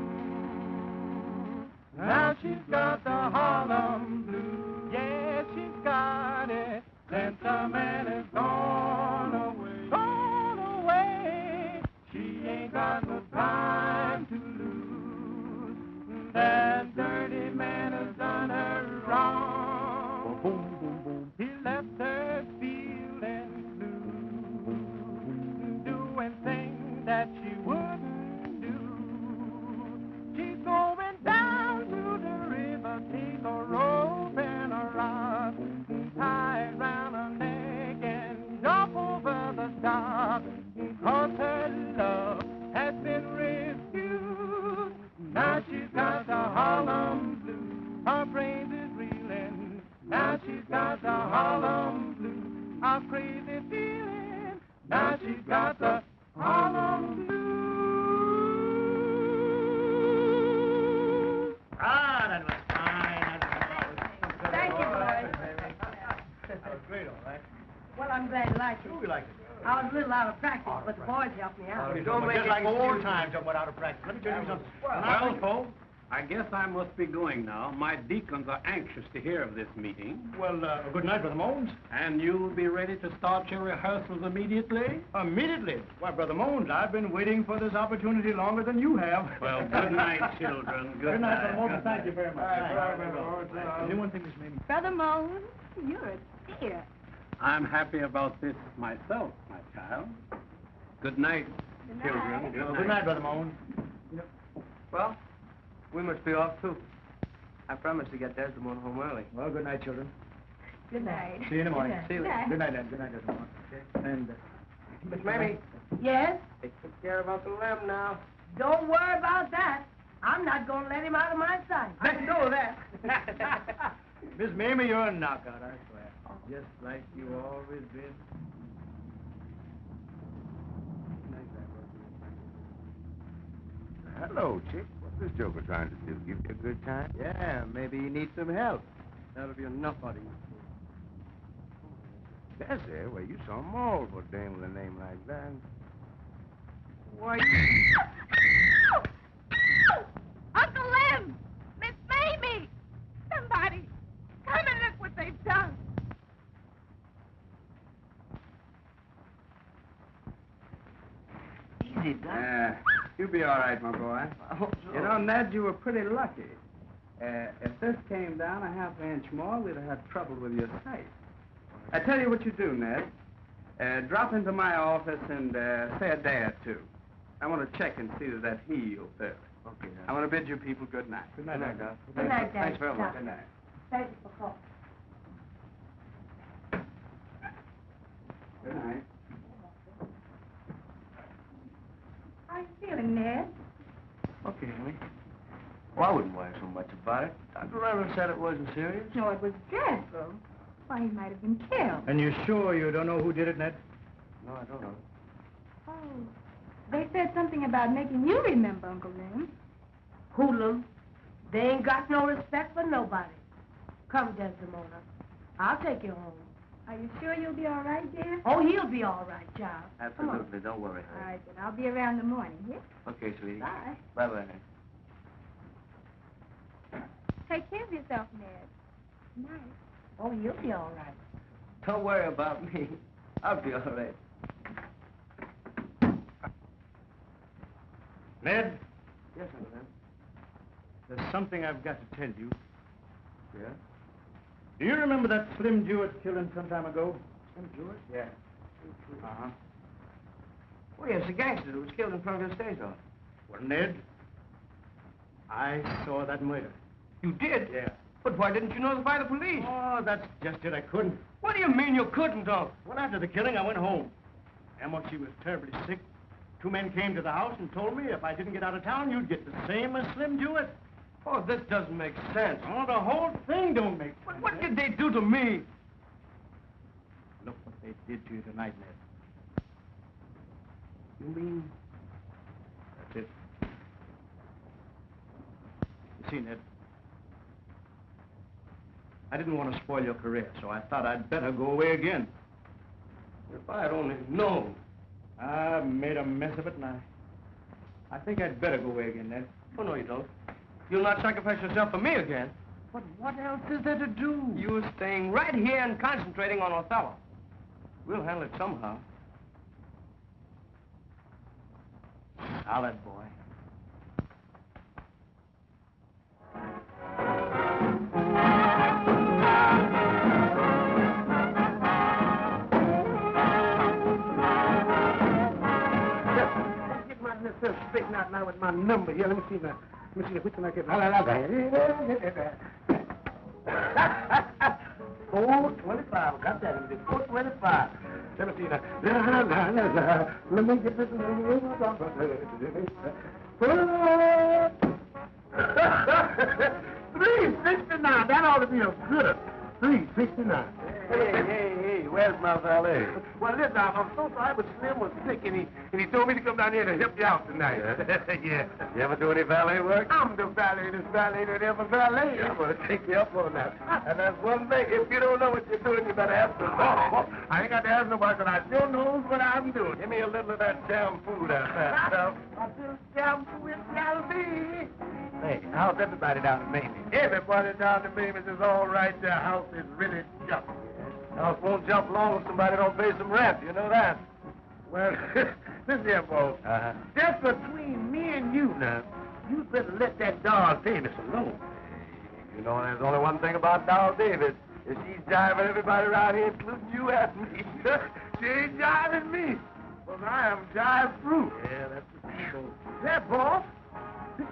now she's got the Harlem blues. Yeah, she's got it since the man is gone away. Gone away. She ain't got no time to lose. That dirty man has done her wrong. Boom, boom, boom. He left her feeling blue, doing things that she wouldn't do. She's going down to the river, take a rope and a rod, tie it round her neck and jump over the dock. Because her love has been refused, now she's got the Harlem blues. Her brains is reeling, now she's got the Harlem blues. A crazy feeling, now she's got the Harlem blues. Ah, that was fine. Thank you, boys. That was great, all right. Well, I'm glad you liked it. Sure, we liked it. I was a little out of practice, but the boys helped me out. Don't make it like old times I went out of practice. Let me tell you something. Well, folks, I guess I must be going now. My deacons are anxious to hear of this meeting. Well, good night, Brother Mones. And you'll be ready to start your rehearsals immediately? Immediately? Why, Brother Mones, I've been waiting for this opportunity longer than you have. Well, good night, children. Good night, Brother Mones. Thank you very much. Anyone think this may be... Brother Moan, you're a dear. I'm happy about this myself, my child. Good night, children. Good night, Brother Mones. Well, we must be off, too. I promised to get Desdemona home early. Well, good night, children. Good night. See you in the morning. See you. Good night, Ed. Good night, Desmond. And, Miss Mamie, Yes? they took care of Uncle Lem now. Don't worry about that. I'm not going to let him out of my sight. I know that. Miss Mamie, you're a knockout, I swear. Just like you always been. Hello, chick. What's this joker trying to do? Give you a good time? Yeah, maybe you need some help. That'll be enough out of you. That's it. Well, you some maul for a dame with a name like that. Why, Uncle Lem! Miss Mamie! Somebody, come and look what they've done. easy, Doc. Yeah, you'll be all right, my boy. I hope so. You know, Ned, you were pretty lucky. If this came down a half inch more, we'd have had trouble with your sight. I tell you what you do, Ned. Drop into my office and say a day or two. I want to check and see that heals thoroughly. Okay, Doc. I want to bid you people good night. Good night, Doc. Good night, Dad. Thanks very much. Doc. Good night. Thank you for calling. Good night. How are you feeling, Ned? Okay, honey. Well, I wouldn't worry so much about it. Dr. Reverend said it wasn't serious. No, it was dreadful. Why, he might have been killed. And you're sure you don't know who did it, Ned? No, I don't know. Oh, they said something about making you remember, Uncle Lem. Hoodlum. They ain't got no respect for nobody. Come, Desdemona. I'll take you home. Are you sure you'll be all right, dear? Oh, he'll be all right, child. Absolutely. Don't worry, All honey. right, then. I'll be around in the morning, yeah? Okay, sweetie. Bye. Bye-bye, honey. Take care of yourself, Ned. Night. Oh, you'll be all right. Don't worry about me. I'll be all right. Ned, Yes, Uncle Lem. there's something I've got to tell you. Yeah? Do you remember that Slim Jewett killing some time ago? Slim Jewett? Yeah. Uh-huh. Oh, yes, the gangster who was killed in front of your stage office. Well, Ned, I saw that murder. You did? Yeah. But why didn't you notify the police? Oh, that's just it. I couldn't. What do you mean you couldn't, Unc? Well, after the killing, I went home. Emma, she was terribly sick. 2 men came to the house and told me if I didn't get out of town, you'd get the same as Slim Jewett. Oh, this doesn't make sense. Oh, the whole thing don't make sense. But what did they do to me? Look what they did to you tonight, Ned. You mean? That's it. You see, Ned, I didn't want to spoil your career, so I thought I'd better go away again. If I had only known. I made a mess of it, and I think I'd better go away again, Ned. Oh, no, you don't. You'll not sacrifice yourself for me again. But what else is there to do? You're staying right here and concentrating on Othello. We'll handle it somehow. Solid, boy. Straighten out now with my number here. Let me see now. Let me see which one I get. 425. Got that. 425. Let me see now. Let me get this. 369. That ought to be a good 369. Hey, where's my valet? Well, listen, I'm so sorry, but Slim was sick, and he told me to come down here to help you out tonight. Yeah. You ever do any valet work? I'm the valetest valet that ever valet. I'm going to take you up on that. And that's one thing. If you don't know what you're doing, you better ask somebody. I ain't got to ask nobody, but I sure knows what I'm doing. Give me a little of that jam food out there, stuff. I just jam food shall be. Hey, how's everybody down in Mamie's? Everybody down in Mamie's is all right. Their house is really jumping. House won't jump long if somebody don't pay some rent. You know that. Well, listen here, folks. Just between me and you now, you'd better let that doll Davis alone. You know, there's only one thing about Doll Davis. Is she's jiving everybody around here, including you and me. She ain't jiving me. Well, I am jive-proof. Yeah, that's the truth. That, boss?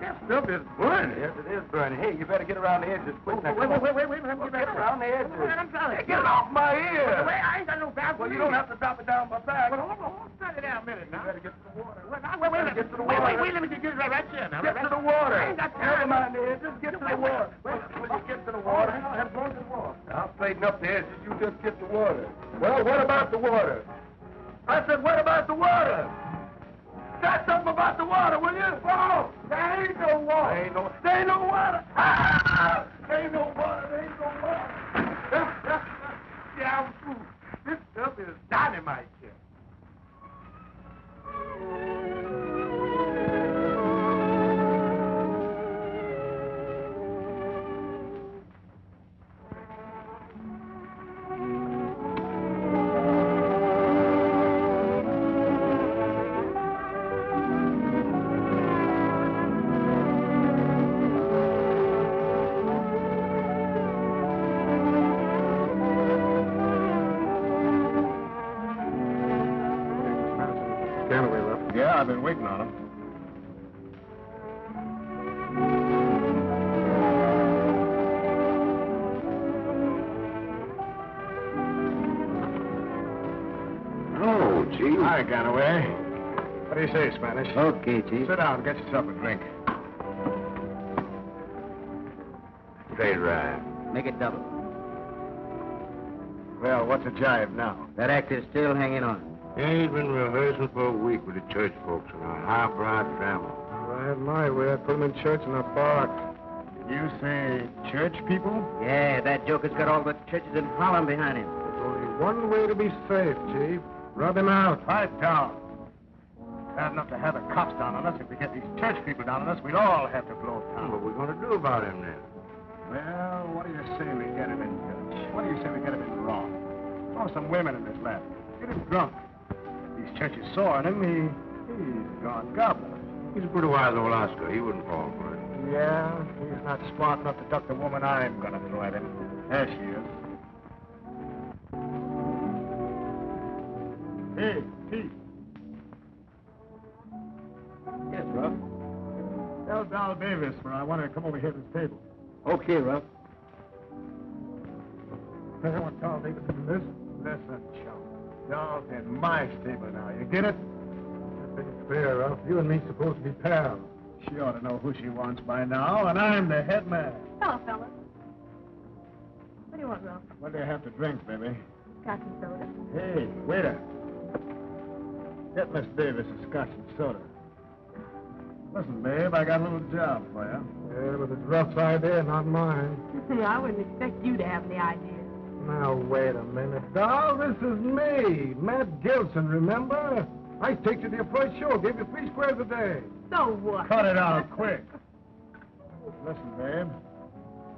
That stuff is burning. Yes, it is burning. Hey, you better get around the edges quick. Wait. Let me get around the edges. I'm trying to get off my ear. Wait, I ain't got no back. Well, you don't have to drop it down my back. Well, hold on. Set it down a minute now. You better get to the water. Wait, Get to the water. Wait, let me get it right here now. Get to the water. I ain't got time. Never mind the edges. Get to the water. When you get to the water, I have gone to the water. I'll straighten up the edges. You just get the water. Well, what about the water? I said, what about the water? Say something about the water, will you? Oh, there ain't no water. There ain't no water. Ah! There ain't no water. There ain't no water. Yeah, I'm fool. This stuff is dynamite here. Yeah, I've been waiting on him. Oh, Chief. Hi, Ganaway. What do you say, Spanish? Okay, Chief. Sit down, get yourself a drink. Straight right. Make it double. Well, what's a jive now? That act is still hanging on. He's been rehearsing for a week with the church folks in a highbrow drama. Right my way. I put him in church in a box. Did you say church people? Yeah, that joker's got all the churches in Harlem behind him. There's only one way to be safe, Chief. Rub him out. Pipe down. Bad enough to have the cops down on us. If we get these church people down on us, we'd all have to blow town. What are we going to do about him then? Well, what do you say we get him in church? What do you say we get him in wrong? Throw some women in his lap. Get him drunk. If these churches saw on him, he's gone gobbler. He's a pretty wise old Oscar. He wouldn't fall for it. Yeah, he's not smart enough to duck the woman I'm going to throw at him. There she is. Hey, Pete. Yes, Ruff. Tell Dal Davis where I want her to come over here to this table. Okay, Ruff. I want Dal Davis to do this. Listen, chum. Dal's in my stable now. You get it? It's fair, Ruff. You and me supposed to be pals. She ought to know who she wants by now, and I'm the head man. Hello, fellas. What do you want, Ralph? What do you have to drink, baby? Scotch and soda. Hey, waiter. Get Miss Davis a scotch and soda. Listen, babe, I got a little job for you. Yeah, but it's Ruff's idea, not mine. I wouldn't expect you to have any idea. Now, wait a minute, doll. This is me, Matt Gilson, remember? I take you to your first show, gave you 3 squares a day. So what? Cut it out, quick. Listen, babe.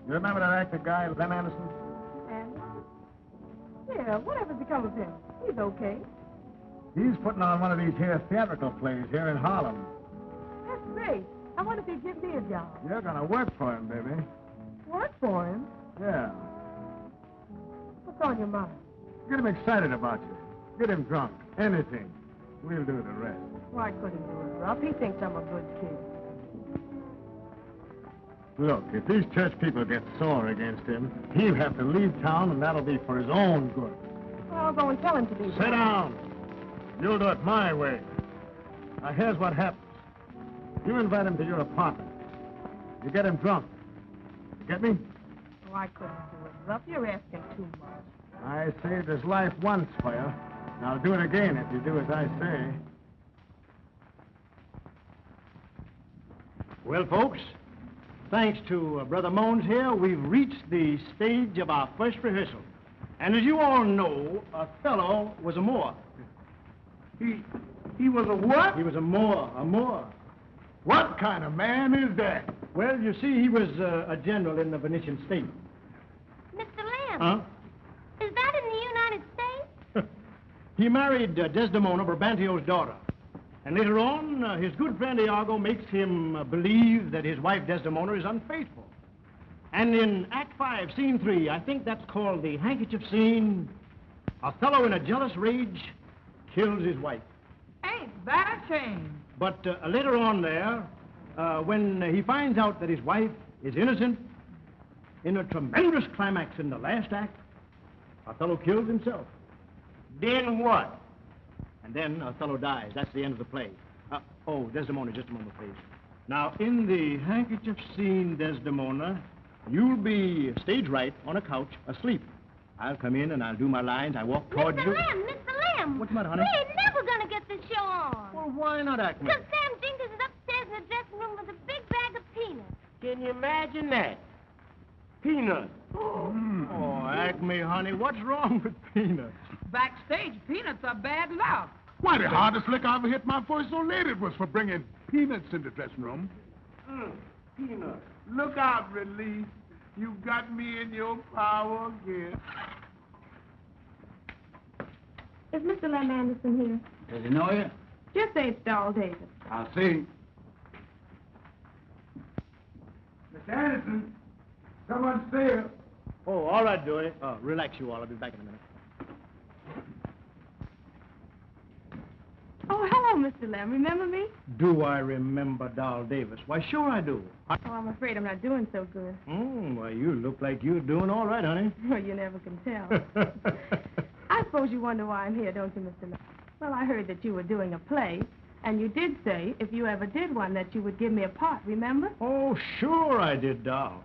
You remember that actor guy, Lem Anderson? Anderson? Yeah, whatever's become of him? He's okay. He's putting on one of these here theatrical plays here in Harlem. That's great. I wonder if he'd give me a job. You're gonna work for him, baby. Work for him? Yeah. What's on your mind? Get him excited about you. Get him drunk. Anything. We'll do the rest. Why couldn't do it, Ruff? He thinks I'm a good kid. Look, if these church people get sore against him, he'll have to leave town, and that'll be for his own good. Well, I'll go and tell him to be. Sit down. You'll do it my way. Now, here's what happens. You invite him to your apartment. You get him drunk. You get me? Oh, I couldn't do it, Ruff. You're asking too much. I saved his life once for you. And I'll do it again if you do as I say. Well, folks, thanks to Brother Mones here, we've reached the stage of our first rehearsal. And as you all know, Othello was a Moor. He was a what? He was a Moor. What kind of man is that? Well, you see, he was a general in the Venetian state. Mr. Lamb. Huh? Is that in the United States? He married Desdemona, Brabantio's daughter. And later on, his good friend Iago makes him believe that his wife Desdemona is unfaithful. And in Act 5, Scene 3, I think that's called the handkerchief scene, Othello, in a jealous rage, kills his wife. Ain't that a shame? But later on there, when he finds out that his wife is innocent, in a tremendous climax in the last act, Othello kills himself. Then what? And then Othello dies. That's the end of the play. Oh, Desdemona, just a moment, please. Now, in the handkerchief scene, Desdemona, you'll be stage right on a couch, asleep. I'll come in and I'll do my lines. I walk toward you. Mr. Lamb! What's the matter, honey? We ain't never gonna get this show on. Well, why not, Acme? Because Sam Jenkins is upstairs in the dressing room with a big bag of peanuts. Can you imagine that? Peanuts. Oh, Acme, honey, what's wrong with peanuts? Backstage, peanuts are bad luck. Why, the hardest lick I ever hit my first old lady was for bringing peanuts in the dressing room. Peanuts. Look out, Release. You got me in your power again. Is Mr. Lem Anderson here? Does he know you? Just say it's Dal Davis. I'll see. Miss Anderson, someone's there. Oh, all right, Dewey. Relax, you all. I'll be back in a minute. Oh, hello, Mr. Lem. Remember me? Do I remember Dal Davis? Why, sure I do. Oh, I'm afraid I'm not doing so good. Why, you look like you're doing all right, honey. Well, you never can tell. I suppose you wonder why I'm here, don't you, Mr. Lem? Well, I heard that you were doing a play, and you did say, if you ever did one, that you would give me a part, remember? Oh, sure I did, Dal.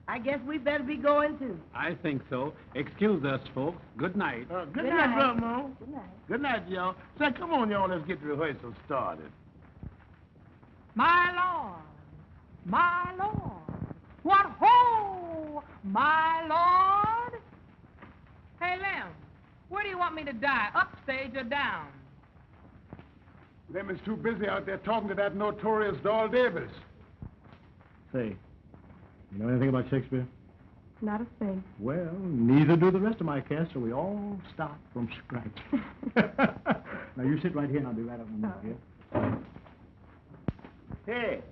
I guess we better be going, too. I think so. Excuse us, folks. Good night. Good night, Brother Mo. Good night. Good night, y'all. Say, come on, y'all. Let's get the rehearsal started. My Lord, my Lord, what ho, my Lord. Hey, Lem, where do you want me to die, upstage or down? Lem is too busy out there talking to that notorious Dal Davis. Say, you know anything about Shakespeare? Not a thing. Well, neither do the rest of my cast, so we all start from scratch. Now, you sit right here, and I'll be right up in a minute, here. Hey,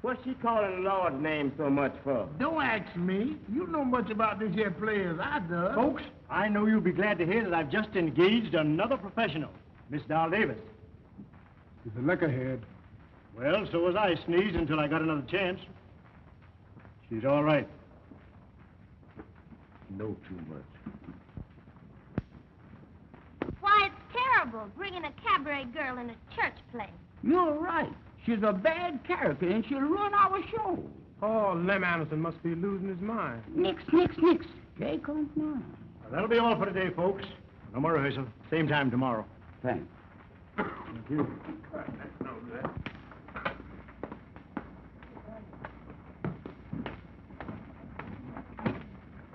what's she calling the Lord's name so much for? Don't ask me. You know much about this here play as I do. Folks, I know you'll be glad to hear that I've just engaged another professional. Miss Doll Davis. He's a lickerhead. Well, so was I. Sneezed until I got another chance. She's all right. Know too much. Why, it's terrible bringing a cabaret girl in a church play. You're right. She's a bad character, and she'll ruin our show. Oh, Lem Anderson must be losing his mind. Nix. They comes now. Well, that'll be all for today, folks. No more rehearsal. Same time tomorrow. Thanks. Thank you.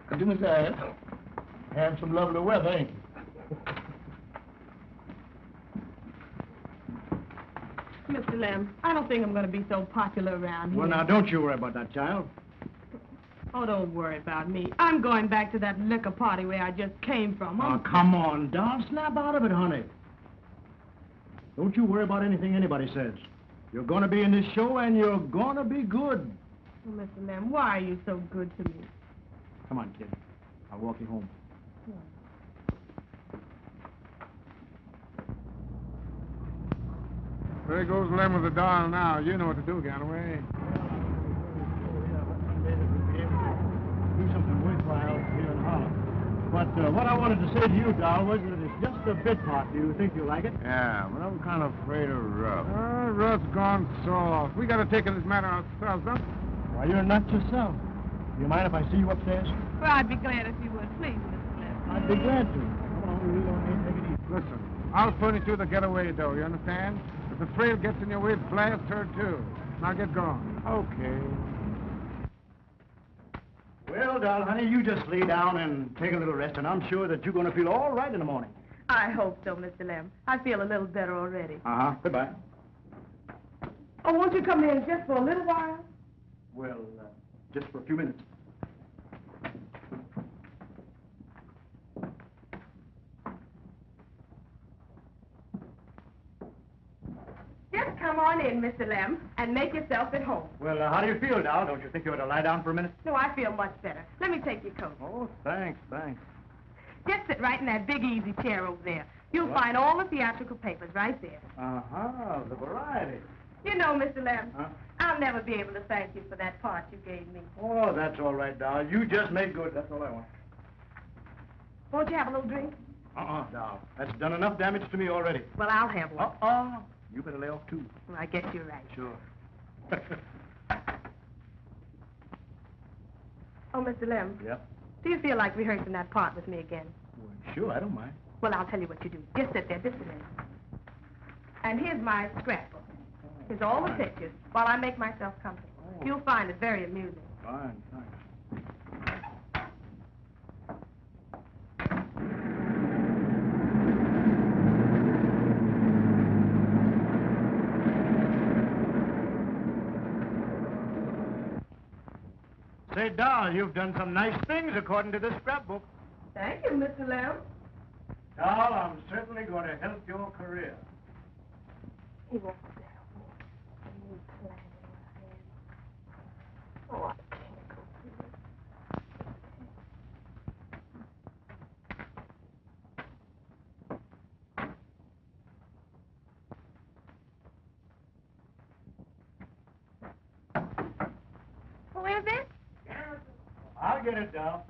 Could you, Miss Ann? Have some lovely weather, ain't you? Mr. Lem, I don't think I'm going to be so popular around here. Well, now, don't you worry about that, child. Oh, don't worry about me. I'm going back to that liquor party where I just came from. Oh, come on, Doll. Snap out of it, honey. Don't you worry about anything anybody says. You're going to be in this show, and you're going to be good. Oh, Mr. Lem, why are you so good to me? Come on, kid. I'll walk you home. There goes Lem with the doll now. You know what to do, Galloway. Do something worthwhile here in Harlem. But what I wanted to say to you, Doll, was that it's just a bit part. Do you think you'll like it? Yeah, but I'm kind of afraid of Ruff. Ruff's gone soft. We got to take this matter ourselves, huh? Why, you're not yourself. Do you mind if I see you upstairs? Well, I'd be glad if you would, please, Mr. Lem. I'd be glad to. Come on, we don't need to take it easy. Listen, I'll furnish you the getaway, though, you understand? If the trail gets in your way, blast her, too. Now get going. Okay. Well, Doll, honey, you just lay down and take a little rest, and I'm sure that you're going to feel all right in the morning. I hope so, Mr. Lem. I feel a little better already. Uh-huh. Goodbye. Oh, won't you come in just for a little while? Well, just for a few minutes. Just come on in, Mr. Lem, and make yourself at home. Well, how do you feel, Doll? Don't you think you ought to lie down for a minute? No, I feel much better. Let me take your coat. Oh, thanks. Just sit right in that big easy chair over there. You'll find all the theatrical papers right there. Uh-huh, the variety. You know, Mr. Lem, Huh? I'll never be able to thank you for that part you gave me. Oh, that's all right, Doll. You just make good. That's all I want. Won't you have a little drink? Doll. That's done enough damage to me already. Well, I'll have one. You better lay off, too. Well, I guess you're right. Sure. Oh, Mr. Lem, Yep. do you feel like rehearsing that part with me again? Well, sure, I don't mind. Well, I'll tell you what you do. Just sit there, just a minute. And here's my scrapbook. Here's all the pictures while I make myself comfortable. You'll find it very amusing. Fine, thanks. Say, Doll, you've done some nice things according to this scrapbook. Thank you, Mr. Lem. Doll, I'm certainly going to help your career. He won't stay home. I need plan in my head. Oh, I can't go through it. Who is it? I'll get it, Doll.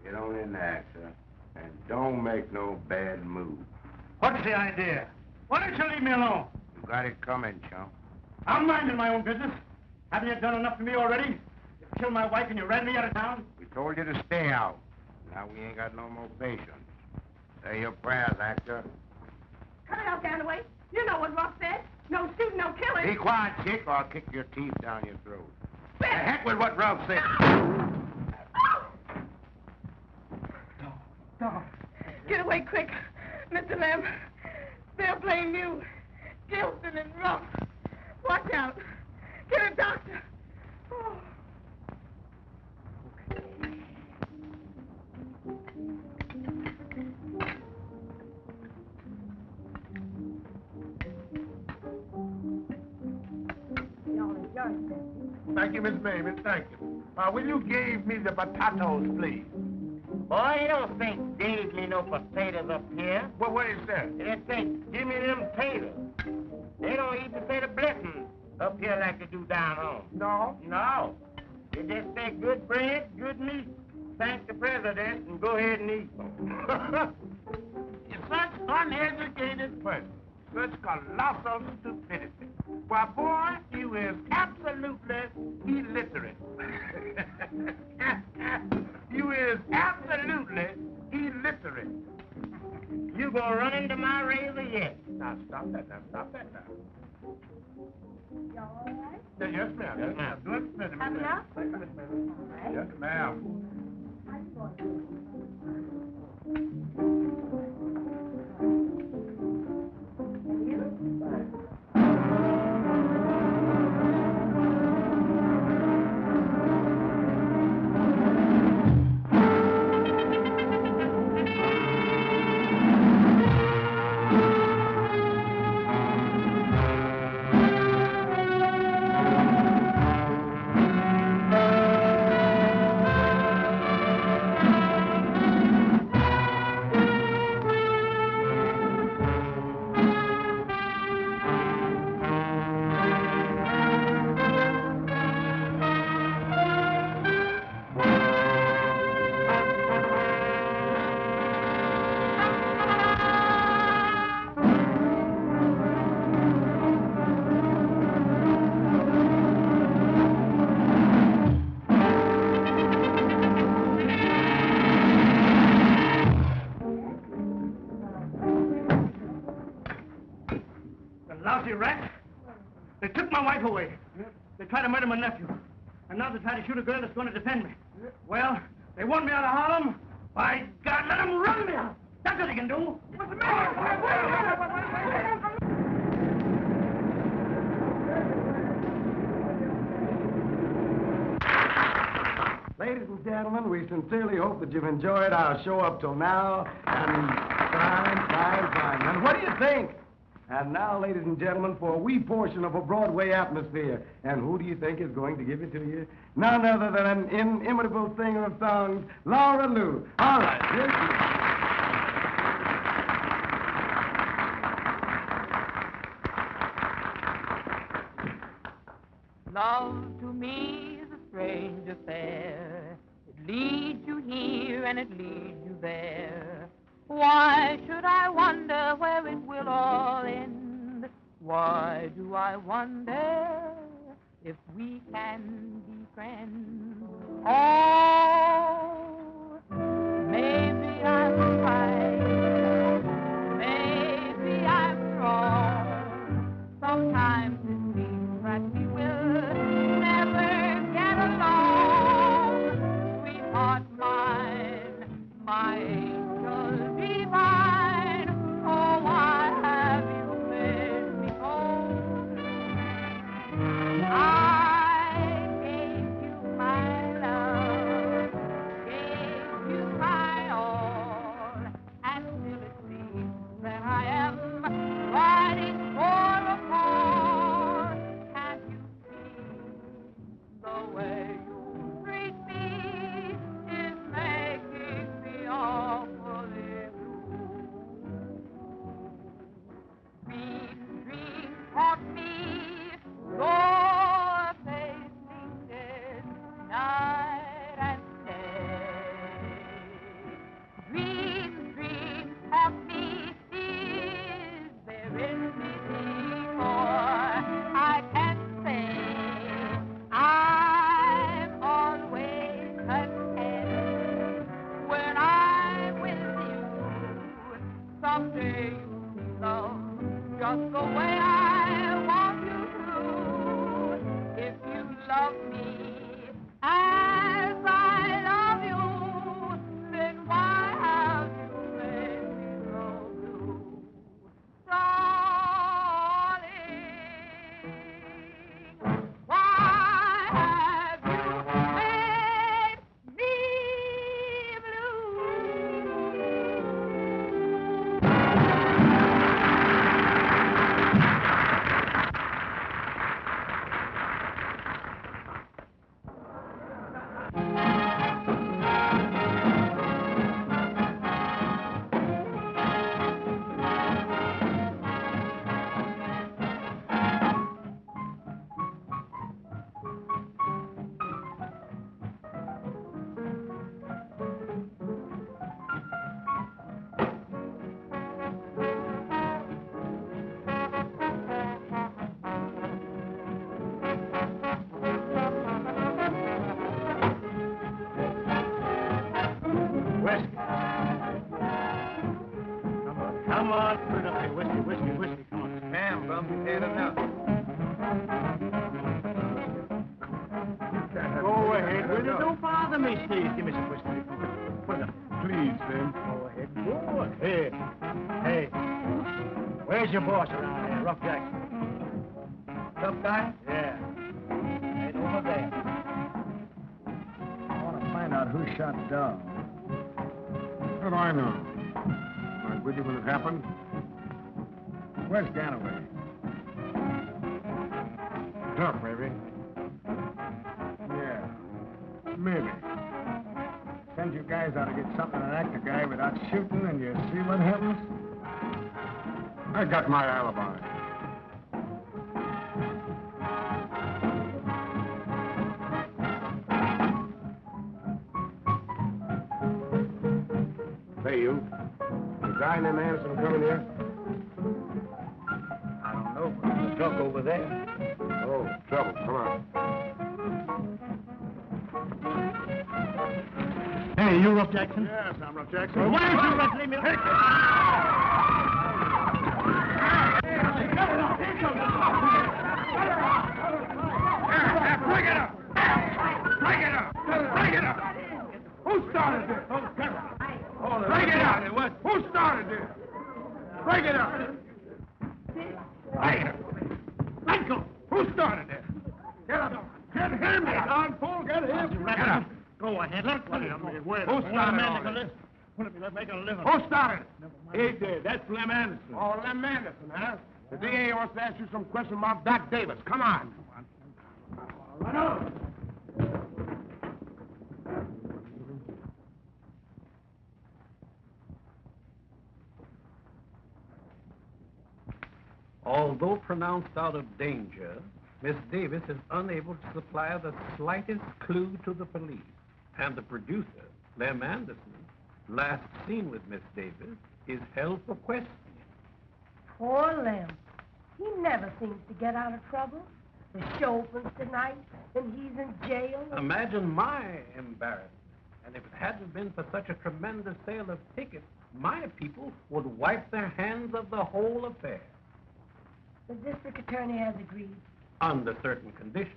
Get on in there, sir. And don't make no bad move. What's the idea? Why don't you leave me alone? You got it coming, chum. I'm minding my own business. Haven't you done enough for me already? You killed my wife and you ran me out of town? We told you to stay out. Now we ain't got no more patience. Say your prayers, actor. Cut it out, Galloway. You know what Ross said. No shooting, no killing. Be quiet, chick, or I'll kick your teeth down your throat. The heck with what Ralph said. Dog. Get away quick, Mr. Lem. They're playing you. Gilson and Ruff. Watch out. Get a doctor. Oh. Thank you, Miss Mavis, thank you. Will you give me the potatoes, please? Boy, you don't think gave me no potatoes up here. Well, what is that? They say, give me them taters. They don't even say the blessing up here like they do down home. No? No. They just say good bread, good meat. Thank the president and go ahead and eat. You're such uneducated person. Such colossal stupidity. Why, boy, you is absolutely illiterate. You is absolutely illiterate. You gonna run into my razor yet? Now, stop that now. Stop that now. You all right? Yes, ma'am. Yes, ma'am. Do it, Miss Coming Ma'am. up? Thank you, Miss Ma'am. All right. Yes, ma'am. How you going? Lousy rats. They took my wife away. They tried to murder my nephew. And now they try to shoot a girl that's going to defend me. Well, they want me out of Harlem. By God, let them run me out. That's what they can do. What's the matter? Ladies and gentlemen, we sincerely hope that you've enjoyed our show up till now. And fine. And what do you think? And now, ladies and gentlemen, for a wee portion of a Broadway atmosphere. And who do you think is going to give it to you? None other than an inimitable singer of songs, Laura Lou. All right, here she is. Love to me is a strange affair. It leads you here and it leads you there. Why should I wonder where it will all end? Why do I wonder if we can be friends? Oh, maybe I'm right. Maybe I'm wrong. Sometimes it seems that we will never get along. Sweetheart mine, my angel divine, oh, why have you made me cold? I gave you my love, gave you my all, and still it seems that I am riding for a fall. Can't you see the way you treat me is making me awfully blue? Sweet dreams haunt me, your face lingers night and day. Dreams haunt me, is there anything more I can say? I'm always content when I'm with you. Someday you'll be loved just the way I want you to. If you love me as I love you, then why have you made me love you, darling? Why have you made me blue? Well, we've had enough. Go ahead, will you? Don't bother me, Steve. Give me some whiskey. Put it up. Please, Lem. Go ahead. Go ahead. Hey, where's your boss around here, Rough Jackson? Tough guy? Yeah. Right over there. I want to find out who shot Dog. How do I know? Right with you when it happened? Where's Ganaway? Tough, maybe. Yeah. Maybe. Send you guys out to get something to act a guy without shooting, and you see what happens? I got my alibi. Hey, you. The guy named Anderson coming here? I don't know, but there's a truck over there. Oh, trouble. Come on. Hey, you Rough Jackson? Yes, I'm Rough Jackson. Well, why don't you let me... Break it up! Break it up! Break it up! Who started this? Break it up! Who started this? Break it up! Break it up! Let go! Who started this? Get up! Get him, you darn fool! Get him! Get up! Go ahead, let Who Who started all this? Making a living. Who started it? He did. That's Lem Anderson. Oh, Lem Anderson, huh? The DA wants to ask you some questions about Doc Davis. Come on. Run out. Although pronounced out of danger, Miss Davis is unable to supply the slightest clue to the police. And the producer, Lem Anderson, last seen with Miss Davis, is held for questioning. Poor Lem. He never seems to get out of trouble. The show opens tonight, and he's in jail. Imagine my embarrassment. And if it hadn't been for such a tremendous sale of tickets, my people would wipe their hands of the whole affair. The district attorney has agreed. Under certain conditions.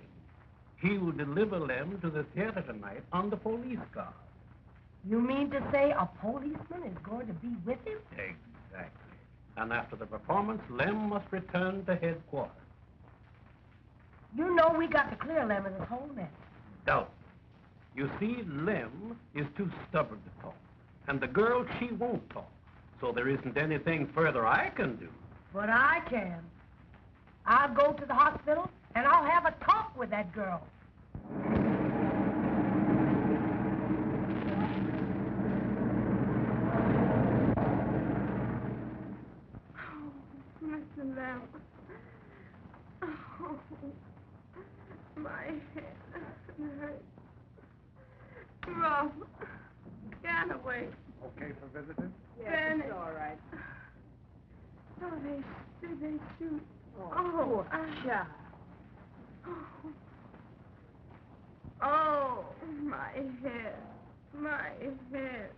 He will deliver Lem to the theater tonight on the police car. You mean to say a policeman is going to be with him? Exactly. And after the performance, Lem must return to headquarters. You know we got to clear Lem of this whole mess. Doubt. You see, Lem is too stubborn to talk. And the girl, she won't talk. So there isn't anything further I can do. But I can. I'll go to the hospital, and I'll have a talk with that girl. Mr. Lem. Oh, my head hurts. Rough. Ganaway. Okay for visitors? Yes, it's all right. Oh, did they shoot? Oh, child. Oh, my head. My head.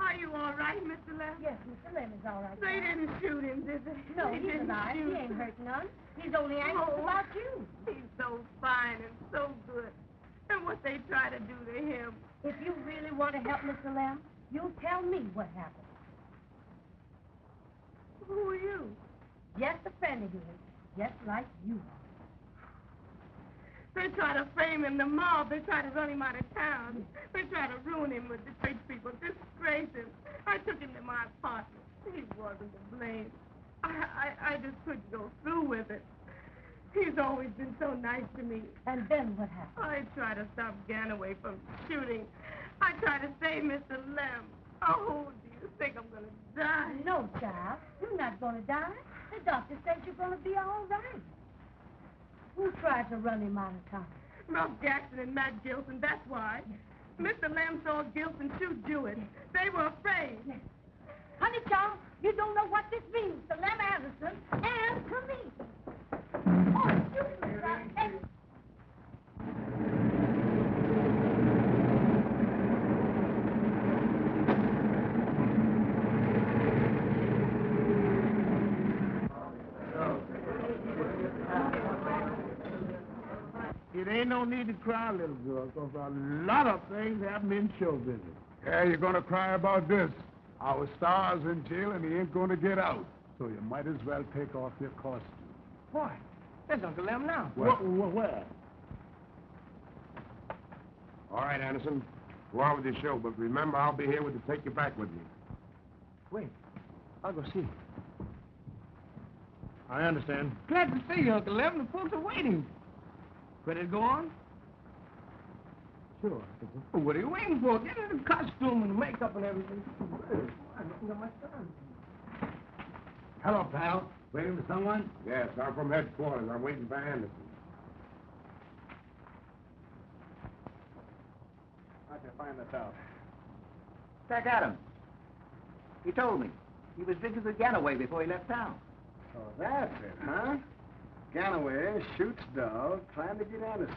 Are you all right, Mr. Lem? Yes, Mr. Lem is all right. They didn't shoot him, did they? No, They he's didn't alive. shoot He ain't him. hurt none. He's only anxious Oh. about you. He's so fine and so good. And what they try to do to him. If you really want to help Mr. Lem, you'll tell me what happened. Who are you? Just a friend of his, just like you are. They try to frame him, the mob. They try to run him out of town. They try to ruin him with the church people, disgrace him. I took him to my apartment. He wasn't to blame. I just couldn't go through with it. He's always been so nice to me. And then what happened? I tried to stop Ganaway from shooting. I tried to save Mr. Lem. Oh, do you think I'm going to die? No, child. You're not going to die. The doctor said you're going to be all right. Who tried to run him out of town? Ralph Jackson and Matt Gilson, that's why. Mr. Lem saw Gilson shoot Jewett. They were afraid. Honey, child, you don't know what this means to Lem Anderson and to me. Oh, excuse me, Ralph. Hey. it ain't no need to cry, little girl, because a lot of things happen in show business. Yeah, you're gonna cry about this. Our star's in jail and he ain't gonna get out. So you might as well take off your costume. Boy, there's Uncle Lem now. Where? All right, Anderson. Go on with your show, but remember, I'll be here to take you back with me. Wait, I'll go see. I understand. Glad to see you, Uncle Lem. The folks are waiting. Ready to go on? Sure. Well, what are you waiting for? Get in the costume and makeup and everything. Hello, pal. Waiting for someone? Yes, I'm from headquarters. I'm waiting for Anderson. How'd you find this out? Back at him. He told me. He was visiting with Ganaway before he left town. Oh, that's it, huh? Ganaway shoots dog, trying to get Anderson.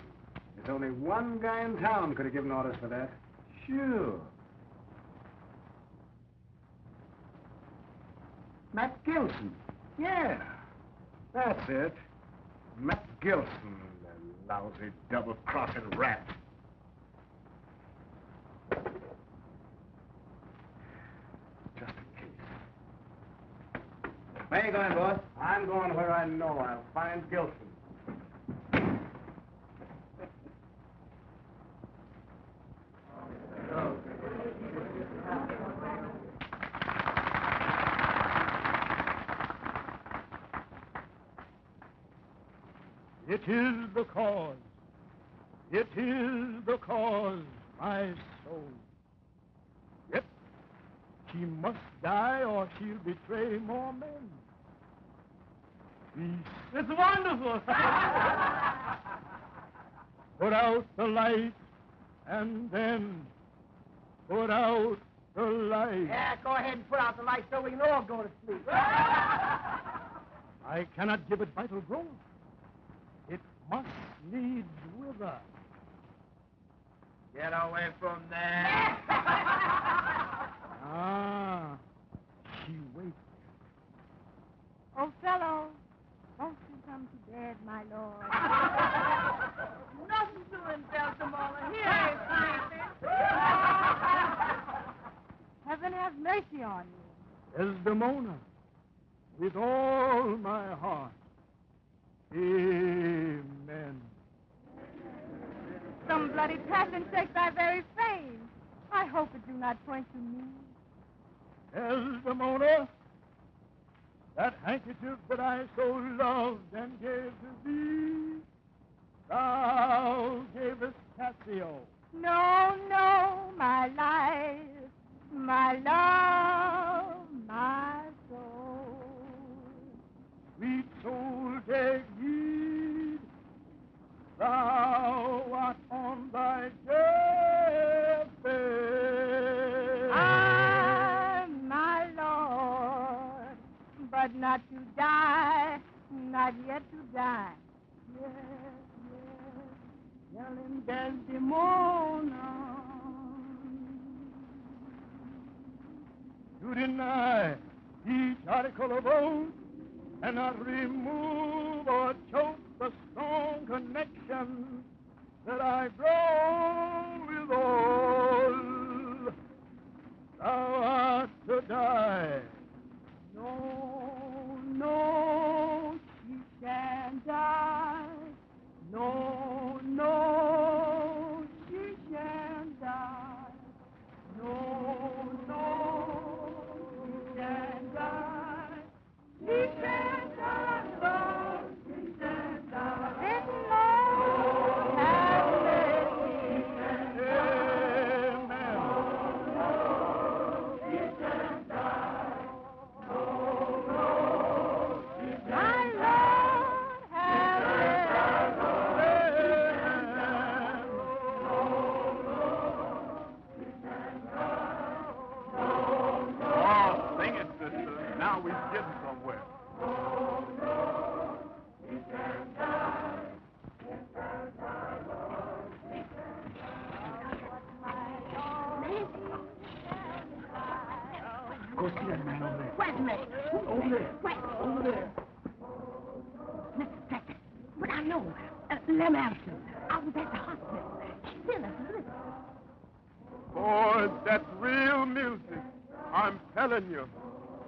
There's only one guy in town could have given orders for that. Sure. Matt Gilson. Yeah, that's it. Matt Gilson, the lousy double-crossing rat. Just in case. Where you going, boss? I'm going where I know I'll find Gilson. It is the cause. It is the cause, my soul. Yep, she must die or she'll betray more men. Peace. It's wonderful. Put out the light and then put out the light. Yeah, go ahead and put out the light so we can all go to sleep. I cannot give it vital growth. It must needs wither. Get away from there. Ah, she waits. Othello, won't you come to bed, my lord? Nothing doing, Desdemona. Here is Heaven have mercy on you. Desdemona, with all my heart. Amen. Some bloody passion shakes thy very frame. I hope it do not point to me. Desdemona, that handkerchief that I so loved and gave to thee, thou gavest Cassio. No, no, my life, my love, my soul. Sweet soul, take heed, thou art on thy deathbed. Ah, my lord, but not to die, not yet to die. Yes, yes, tell him Desdemona. You deny each article of oath, and not remove or choke the strong connection that I've grown with all. Thou art to die. No, no, she shan't die. No, no, she shan't die. No, no, she shan't die. She shan't die, Lord, she shan't die. And Lord, have mercy. Amen. She shan't die. No, no, she shan't die. My Lord, have Oh, sing it, sister. Now we're getting somewhere. Go see that man over there. Where's the man? Over there. Where? Over there. Mr. Detective, but I know Lem Anderson. I was at the hospital. She's in a blizzard. Boy, that's real music. I'm telling you.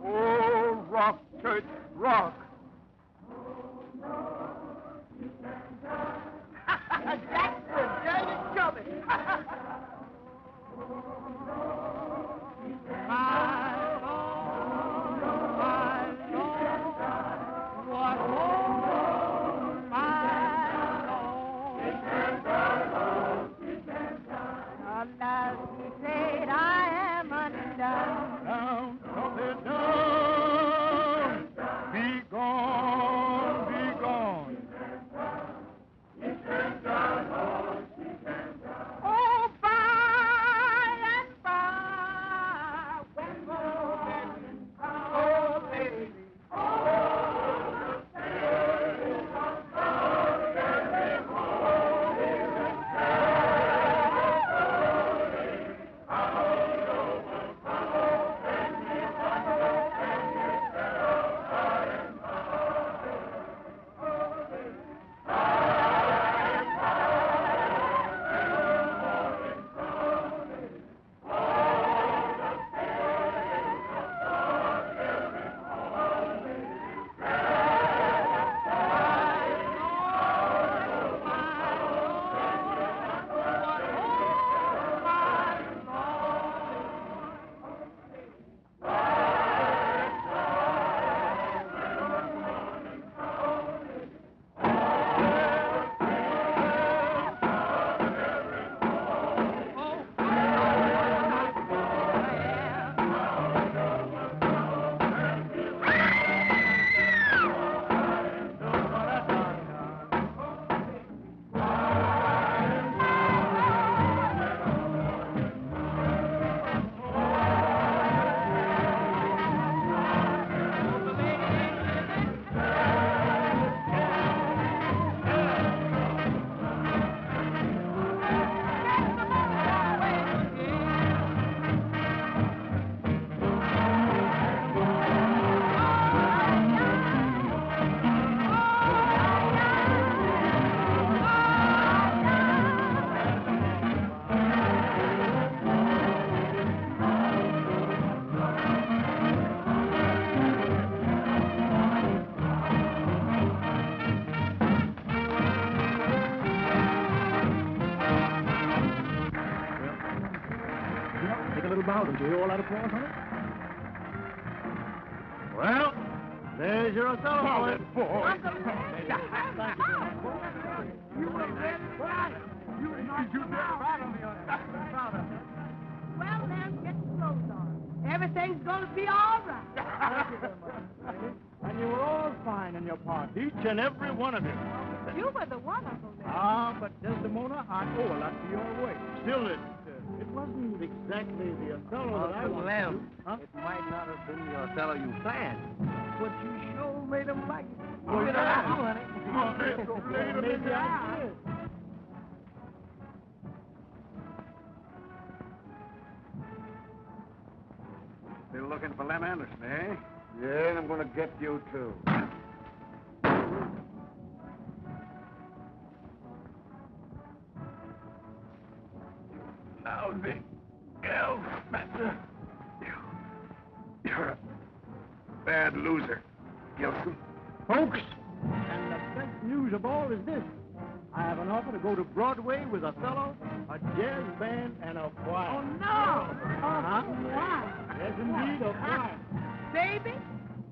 Oh, rock, church, rock. That's good. There you come. Said I am undone. Down, something down. Be gone, be gone. Oh, by and by, when morning comes, oh, baby, Take a little bow. Did you hear all that applause, honey? Well, there's your Othello. Boy. You were ready right. You knocked him out. Well, then, get your clothes on. Everything's gonna be all right. Thank you very much, lady. And you were all fine in your part, each and every one of you. You were the one, Uncle Lem. Ah, but Desdemona, I owe a lot to your way. Still, it wasn't exactly the Othello that I wanted. Lem, Huh? it might not have been the Othello you planned, but you sure made him like it. Oh, You know yeah. that, honey. Maybe I did. Still looking for Lem Anderson, eh? Yeah, and I'm going to get you, too. Lousy girl, Spencer. You're a bad loser, Gilson. Folks, and the best news of all is this. I have an offer to go to Broadway with Othello, a jazz band, and a choir. Oh, no. Huh? Why? Yes, indeed, a choir. Baby,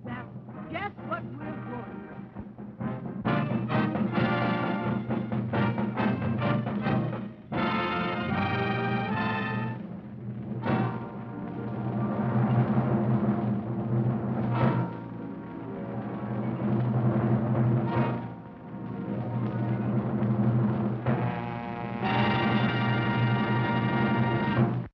that's just what we're going